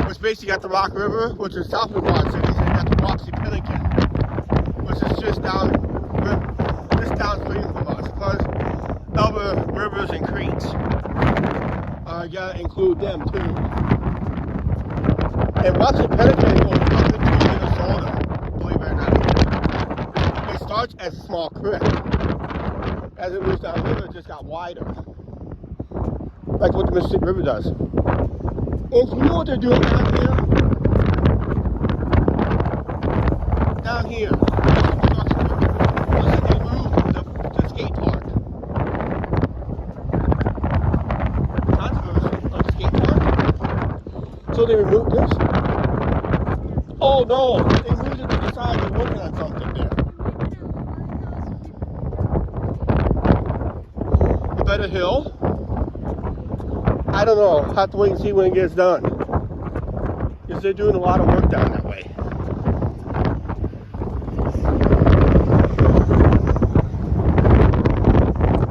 Which basically got the Rock River, which is south of Quad Cities, and Roxy Pelican, which is just downstream from us. Plus other rivers and creeks. I gotta include them too. And Roxy Pelican goes up into Minnesota, believe it or not. It starts as a small creek. As it moves down the river, it just got wider. Like what the Mississippi River does. And you know what they're doing down here? Down here. They moved the skate park. Controversy of the skate park. So they removed this? Oh no, they moved it to the side. They're working on something there. A better hill? I don't know. I'll have to wait and see when it gets done. Because they're doing a lot of work down that way.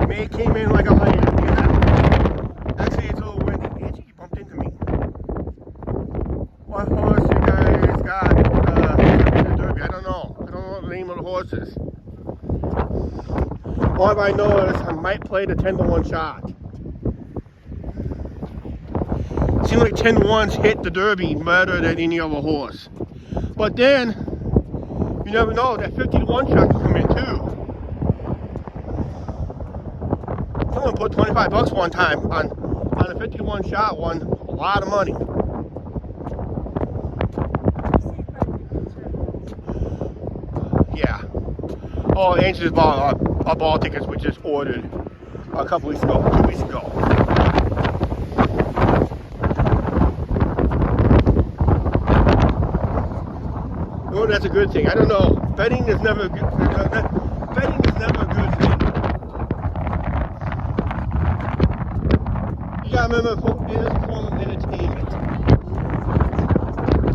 May came in like a lion. Yeah. Actually, it's a little windy. Angie, you bumped into me. What horse you guys got in the Derby? I don't know. I don't know the name of the horses. All I know is I might play the 10-to-1 shot. Seems like 10-to-1s hit the Derby better than any other horse. But then, you never know, that 50-to-1 shot can come in too. Someone put $25 one time on a 50-to-1 shot, won a lot of money. Yeah. Oh, Angie just bought our ball tickets, we just ordered a couple weeks ago, 2 weeks ago. Oh, that's a good thing. I don't know. Betting is never a good thing. You gotta remember, it is a form of entertainment.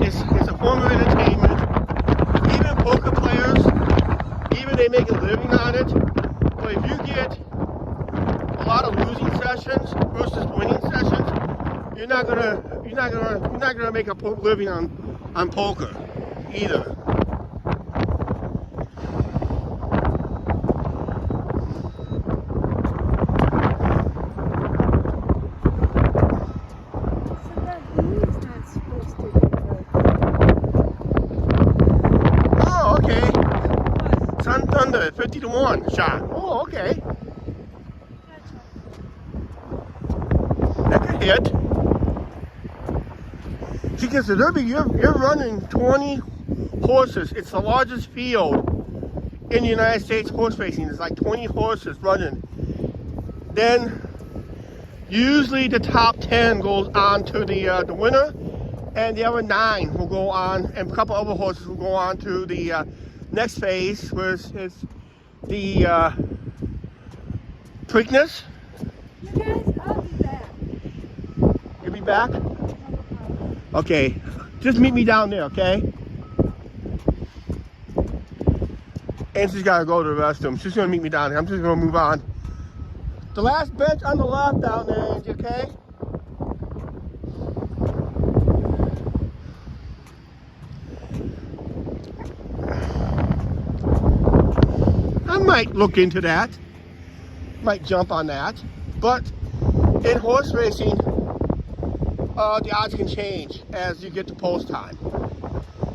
It's a form of entertainment. Even poker players, even they make a living on it. But if you get a lot of losing sessions versus winning sessions, you're not gonna make a living on poker either. Oh, okay. Sun Thunder, 50-to-1 shot. Oh, okay. That could hit. Because the Derby, you're running 20 horses. It's the largest field in the United States horse racing. There's like 20 horses running. Then usually the top 10 goes on to the winner, and the other 9 will go on, and a couple other horses will go on to the next phase, which is the Preakness. You guys, I'll be back. You'll be back? Okay, just meet me down there, okay? Angie's got to go to the restroom. She's going to meet me down there. I'm just going to move on. The last bench on the left down there, Angie, okay? I might look into that. Might jump on that. But in horse racing, the odds can change as you get to post time.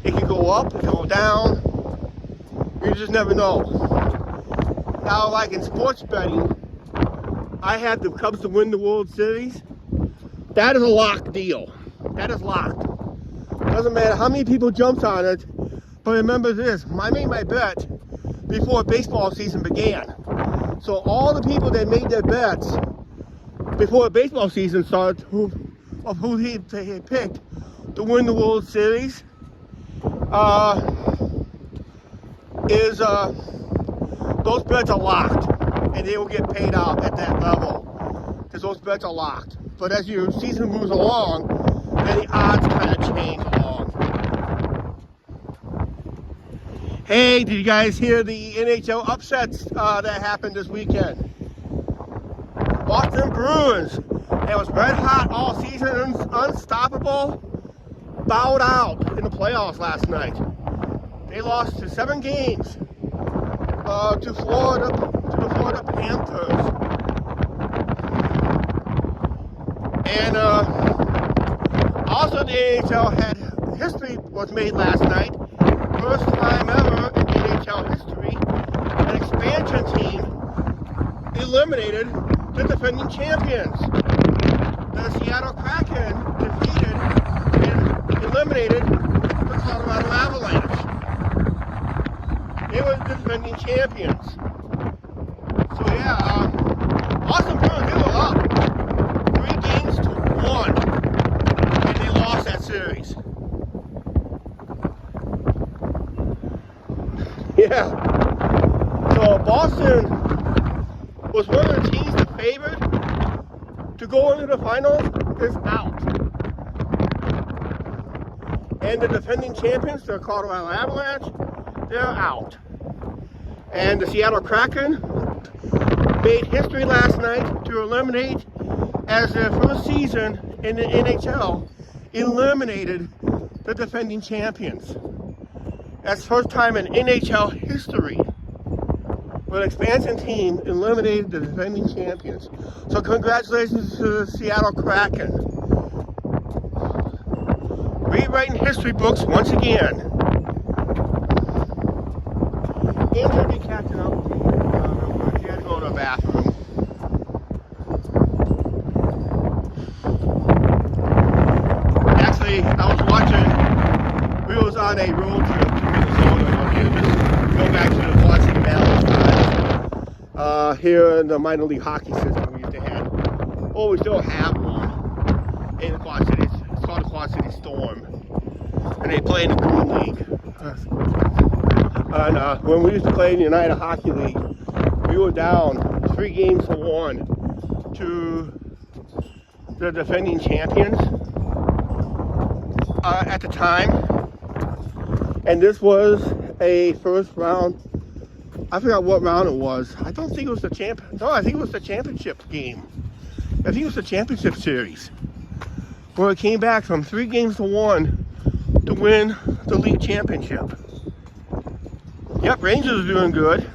It can go up, it can go down. You just never know. Now, like in sports betting, I had the Cubs to win the World Series. That is a locked deal. That is locked. Doesn't matter how many people jumped on it. But remember this, I made my bet before baseball season began. So all the people that made their bets before the baseball season started, who he picked to win the World Series, those bets are locked, and they will get paid out at that level because those bets are locked. But as your season moves along, then the odds kind of change along. Hey, did you guys hear the NHL upsets that happened this weekend? Boston Bruins, it was red hot all season, unstoppable, bowed out in the playoffs last night. They lost to 7 games to the Florida Panthers. And also the NHL had history was made last night. First time ever in NHL history, an expansion team eliminated the defending champions. The Seattle Kraken defeated and eliminated the Colorado Avalanche. They were the defending champions. So yeah, awesome Bruins, they were up 3 games to 1, and they lost that series. Yeah. So Boston was one of the teams that favored to go into the finals, is out. And the defending champions, the Colorado Avalanche, they're out. And the Seattle Kraken made history last night to eliminate, as their first season in the NHL, eliminated the defending champions. That's the first time in NHL history where an expansion team eliminated the defending champions. So congratulations to the Seattle Kraken. Rewriting history books once again. Andrew will be catching up with me. She had to go to the bathroom. Actually, I was watching, we was on a road trip to Minnesota. Go back to the Washington Valley side. Here in the minor league hockey system, we used to have, we still have one in the Quad Cities. It's called the Quad City Storm. And they play in the Green League. And when we used to play in the United Hockey League, we were down 3 games to 1 to the defending champions at the time. And this was a first round, I forgot what round it was. I don't think it was the I think it was the championship game. I think it was the championship series, where it came back from 3 games to 1 to win the league championship. Yep, Rangers are doing good.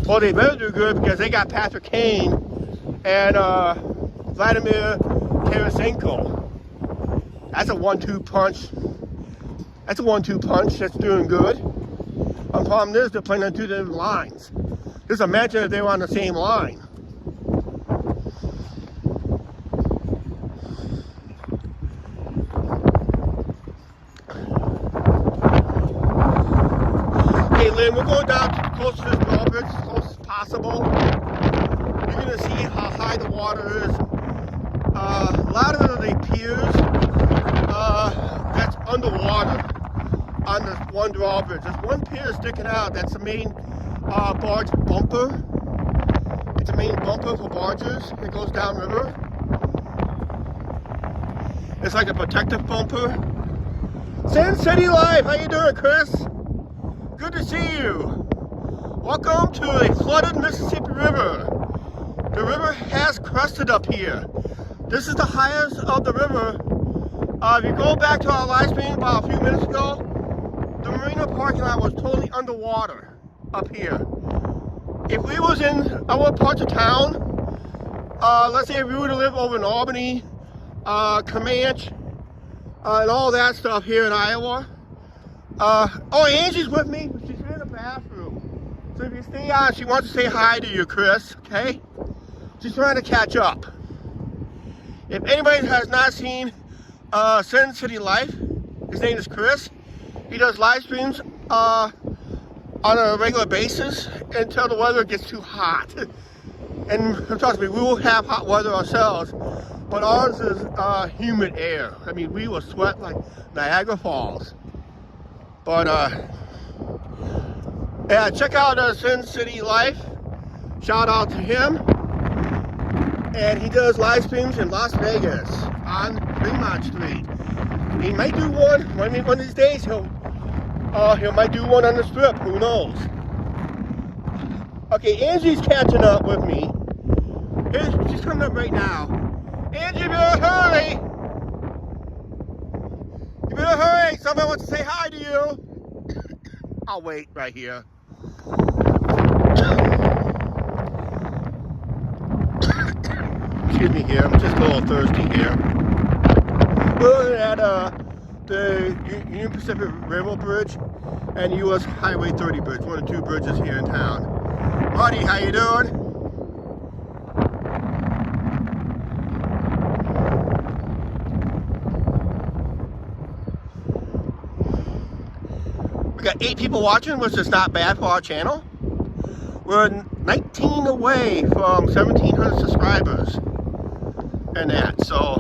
Well, they better do good because they got Patrick Kane and Vladimir Tarasenko. That's a 1-2 punch. That's a 1-2 punch that's doing good. The problem is they're playing on 2 different lines. Just imagine if they were on the same line. Hey Lynn, we're going down close to this drawbridge as close as possible. You're going to see how high the water is. A lot of the piers that's underwater on this one drawbridge. There's one pier sticking out. That's the main barge bumper. It's a main bumper for barges. It goes downriver. It's like a protective bumper. Sin City Life, how you doing, Chris? Good to see you. Welcome to a flooded Mississippi River. The river has crested up here. This is the highest of the river. If you go back to our live stream about a few minutes ago, the marina parking lot was totally underwater up here. If we was in our parts of town, let's say if we were to live over in Albany, Comanche, and all that stuff here in Iowa. Angie's with me. She's in the bathroom. So if you stay on, she wants to say hi to you, Chris, okay? She's trying to catch up. If anybody has not seen Sin City Life, his name is Chris. He does live streams on a regular basis until the weather gets too hot. And trust me, we will have hot weather ourselves, but ours is humid air. I mean, we will sweat like Niagara Falls. But yeah, check out Sin City Life. Shout out to him. And he does live streams in Las Vegas on Fremont Street. He might do one of these days. He might do one on the Strip. Who knows? Okay, Angie's catching up with me. She's coming up right now. Angie, you better hurry! You better hurry! Somebody wants to say hi to you. I'll wait right here. Excuse me here, I'm just a little thirsty here. We're at the Union Pacific Railroad Bridge and US Highway 30 Bridge, one of the two bridges here in town. Marty, how you doing? We got 8 people watching, which is not bad for our channel. We're 19 away from 1,700 subscribers and that, so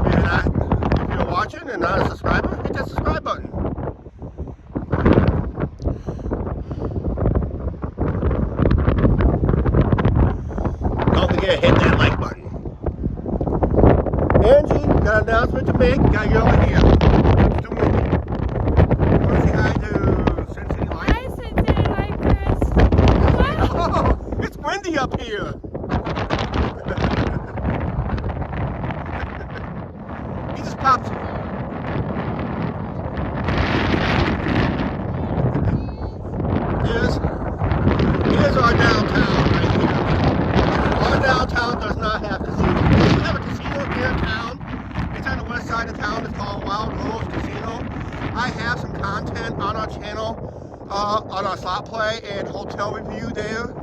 if you're watching and not a subscriber, hit that subscribe button. Don't forget to hit that like button. Angie, got an announcement to make. Got your idea. Want to say hi to Cincinnati Life? Hi, Cincinnati Life, Crest. Oh, it's windy up here. He just popped. Here's our downtown right here. Our downtown does not have casinos. We have a casino here in town. It's on the west side of town. It's called Wild Rose Casino. I have some content on our channel, on our slot play and hotel review there.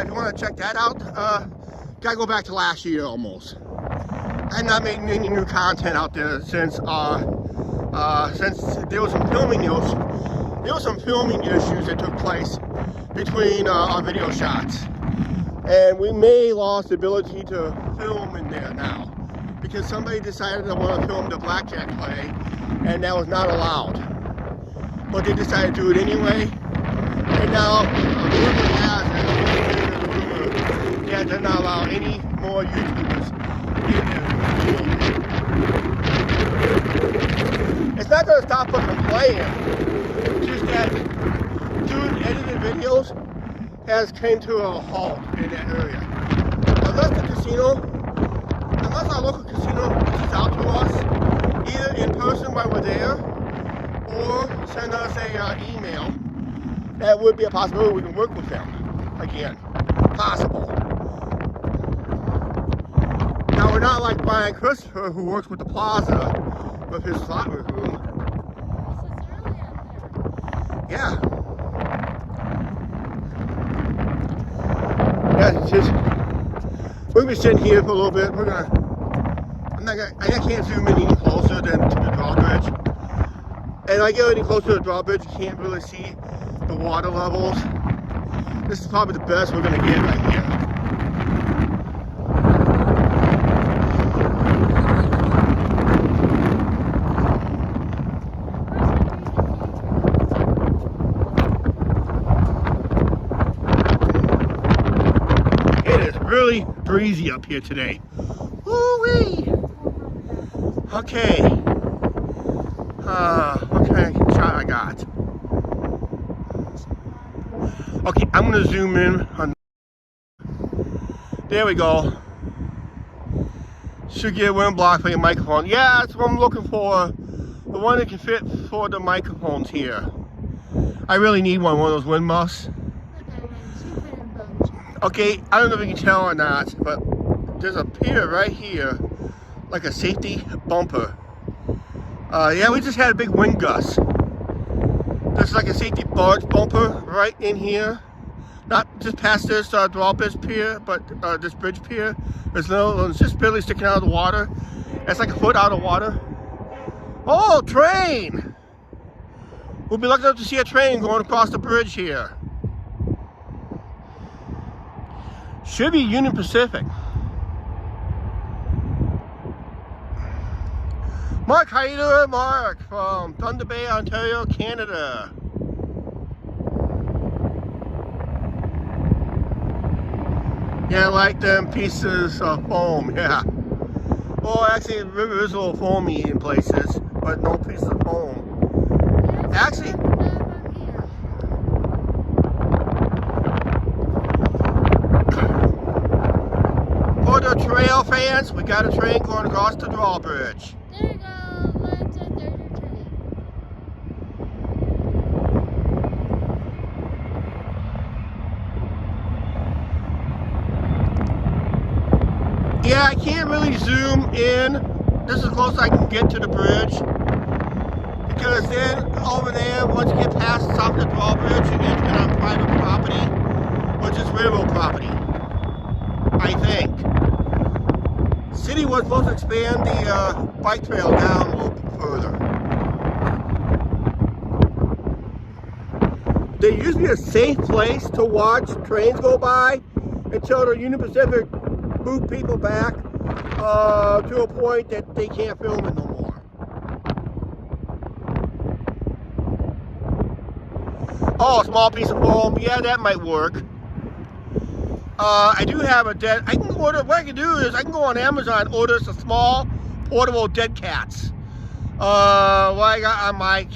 If you want to check that out, gotta go back to last year almost. I'm not making any new content out there since there was some filming issues that took place between our video shots, and we may lost the ability to film in there now because somebody decided they want to film the blackjack play, and that was not allowed. But they decided to do it anyway, and now rumor has it that they're not allowing any more YouTubers in there. It's not going to stop us from playing. Just that doing edited videos has came to a halt in that area. Unless our local casino reaches out to us, either in person while we're there, or send us a email, that would be a possibility. We can work with them again. Possible. Now we're not like Brian Christopher, who works with the Plaza with his slot room. Yeah. Yeah, it's just, we're gonna be sitting here for a little bit. I can't zoom in any closer than to the drawbridge. And if I get any closer to the drawbridge, you can't really see the water levels. This is probably the best we're gonna get right here. Really breezy up here today. Woo-wee! Okay. What kind of shot I got? Okay, I'm gonna zoom in on. There we go. Should get wind block for your microphone. Yeah, that's what I'm looking for. The one that can fit for the microphones here. I really need one of those wind muffs. Okay, I don't know if you can tell or not, but there's a pier right here, like a safety bumper. Yeah, we just had a big wind gust. There's like a safety barge bumper right in here. Not just past this drawbridge pier, but this bridge pier. It's just barely sticking out of the water. It's like a foot out of water. Oh, train! We'll be lucky enough to see a train going across the bridge here. Should be Union Pacific. Mark, how you doing? Mark from Thunder Bay, Ontario, Canada. Yeah, I like them pieces of foam, yeah. Well, actually, the river is a little foamy in places, but no pieces of foam. Actually, for the trail fans, we got a train going across the drawbridge. There you go. Mine's a 30 train. Yeah, I can't really zoom in. This is as close as I can get to the bridge. Because then over there, once you get past the top of the drawbridge, you're entering on private property, which is railroad property, I think. City was supposed to expand the bike trail down a little further. There used to be a safe place to watch trains go by until the Union Pacific moved people back to a point that they can't film it no more. Oh, a small piece of foam. Yeah, that might work. I do have a dead. I can order. What I can do is I can go on Amazon and order some small portable dead cats. What I got on my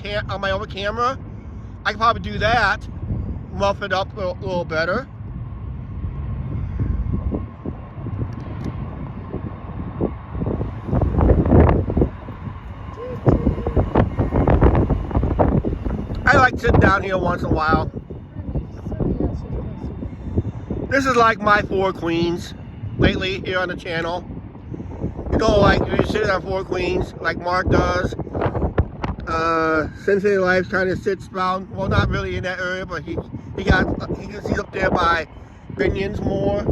other camera, I can probably do that. Muff it up a little better. I like sitting down here once in a while. This is like my Four Queens lately here on the channel. You know, like you sit on Four Queens like Mark does. Sensei Life's trying to sit around, well, not really in that area, but he's up there by Binions more.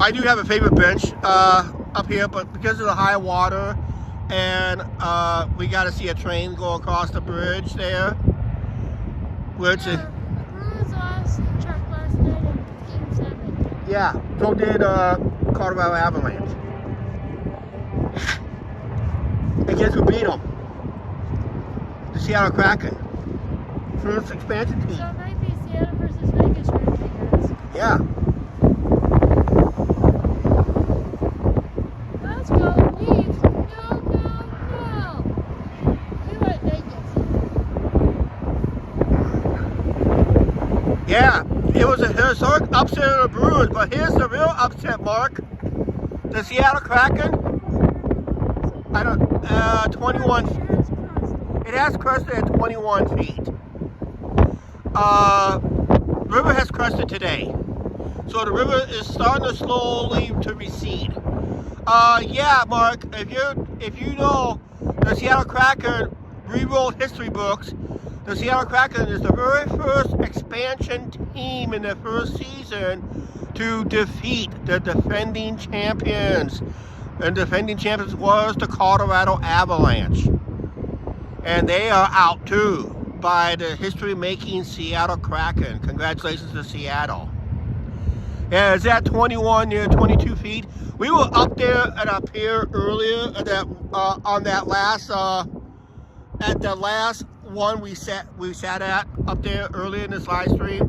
I do have a favorite bench up here, but because of the high water and we got to see a train go across the bridge there, which is yeah, so did Colorado Avalanche. And guess who beat them? The Seattle Kraken. First expansion team. So it might be Seattle versus Vegas right there. Yeah. Let's go, Leafs. No. We want Vegas. Yeah. It was a historic upset of the Brewers, but here's the real upset, Mark. The Seattle Kraken, 21. It has crested at 21 feet. River has crested today, so the river is starting to slowly to recede. Yeah, Mark. If you know the Seattle Kraken rewrote history books. The Seattle Kraken is the very first expansion team in their first season to defeat the defending champions. And defending champions was the Colorado Avalanche. And they are out too by the history-making Seattle Kraken. Congratulations to Seattle. Yeah, it's at 21 near 22 feet. We were up there at a pier earlier on that last at the last one we sat at up there earlier in this live stream.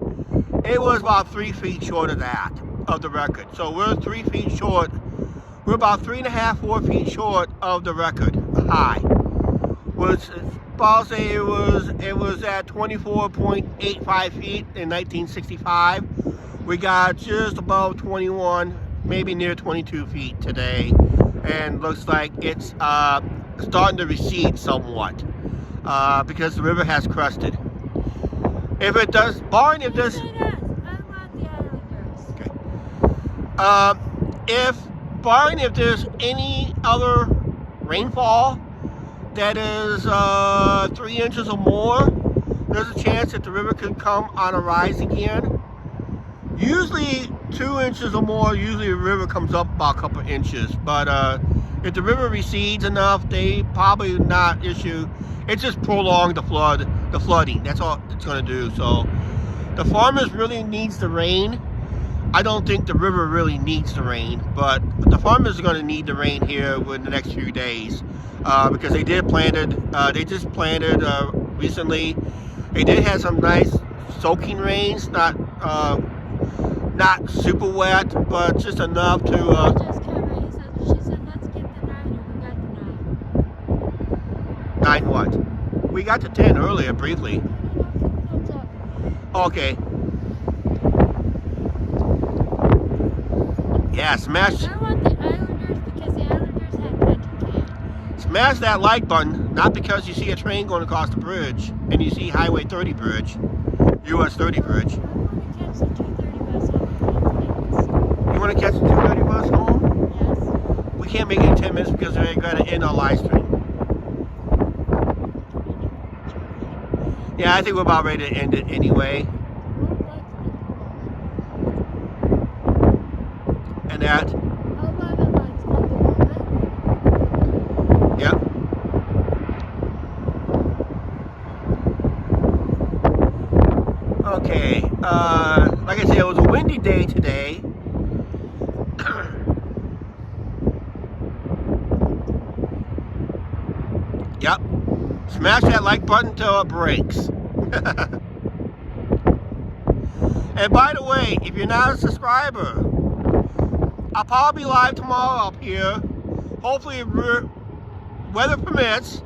It was about 3 feet short of that, of the record. So we're 3 feet short. We're about 3.5, 4 feet short of the record high. Which I'll say it was at 24.85 feet in 1965. We got just above 21, maybe near 22 feet today, and looks like it's starting to recede somewhat. Because the river has crested. If it does, barring if there's, I want the Islanders. Okay. If there's any other rainfall that is 3 inches or more, there's a chance that the river could come on a rise again. Usually 2 inches or more, usually the river comes up about a couple inches. But if the river recedes enough, they probably not issue. It's just prolong the flooding. That's all it's going to do. So the farmers really needs the rain. I don't think the river really needs the rain, but the farmers are going to need the rain here within the next few days because they just planted recently. They did have some nice soaking rains, not super wet, but just enough to. Just came in. She said, let's get the 9, and we got the 9. 9 what? We got to 10 earlier, briefly. Okay. Yeah, smash. I want the Islanders because the Islanders had Patrick. Smash that like button, not because you see a train going across the bridge and you see Highway 30 bridge. US 30 bridge. I want to catch the 2:30 bus home. You want to catch the 2:30 bus home? Yes. We can't make it in 10 minutes because we're going to end our live stream. Yeah, I think we're about ready to end it anyway. And that. Yep. Okay. Like I said, it was a windy day today. Yep. Smash that like button till it breaks. And by the way, if you're not a subscriber, I'll probably be live tomorrow up here. Hopefully, if weather permits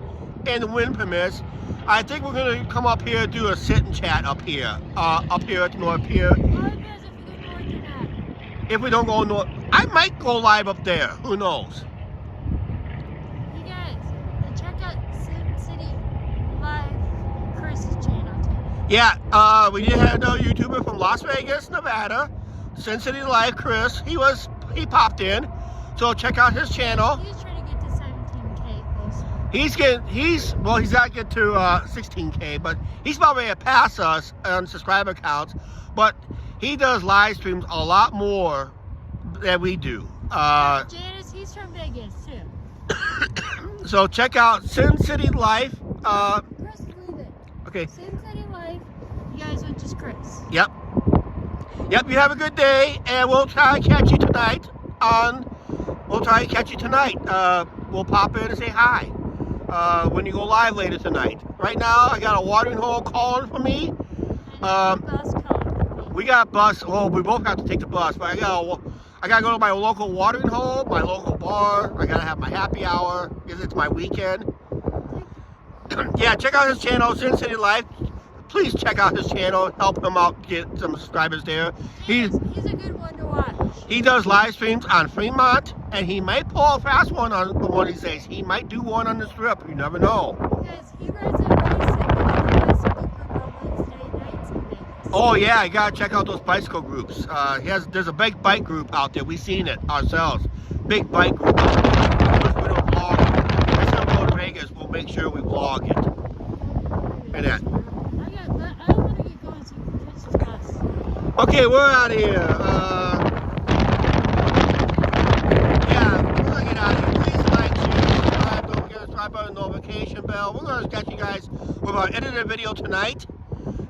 and the wind permits. I think we're gonna come up here and do a sit and chat up here at the North Pier. If we don't go north, I might go live up there. Who knows? You guys, check out Sim City Live Crest's channel too. Yeah, we did have another YouTuber from Las Vegas, Nevada, Sin City Live, Chris. He popped in, so check out his channel. He's trying to get to 17K also. He's got to get to 16K, but he's about ready to pass us on subscriber counts. But he does live streams a lot more than we do. Janice, he's from Vegas too. So check out Sin City Life. Chris, leave it. Okay. Sin City Life. You guys are just Chris. Yep. Yep. You have a good day, and we'll try to catch you tonight. We'll pop in and say hi when you go live later tonight. Right now, I got a watering hole calling for me. Bus calling for me. We got a bus. Well, we both have to take the bus, but I gotta go to my local watering hole, my local bar. I gotta have my happy hour because it's my weekend. Yeah, check out his channel, Sin City Life. Please check out his channel. Help him out, get some subscribers there. He's a good one to watch. He does live streams on Fremont, and he might pull a fast one on one of these days. He might do one on the Strip. You never know. Because he rides a bicycle group on Wednesday nights in Vegas. Oh yeah, you gotta check out those bicycle groups. There's a big bike group out there. We've seen it ourselves. Big bike group out there. We don't vlog it. Next time we go to Vegas, we'll make sure we vlog it. And that. I want to get going so we can catch this bus. Okay, we're out of here. Yeah, we're gonna get out of here. Please like, share, subscribe. Don't forget to subscribe on the notification bell. We're gonna catch you guys with our edited video tonight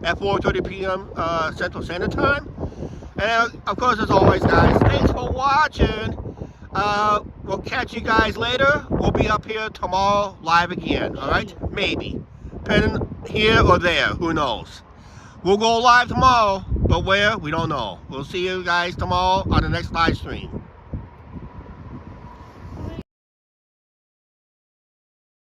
at 4:30 p.m. Central Standard Time. And of course, as always, guys, thanks for watching. We'll catch you guys later. We'll be up here tomorrow live again. All right? Maybe. Depending here or there. Who knows? We'll go live tomorrow, but where? We don't know. We'll see you guys tomorrow on the next live stream.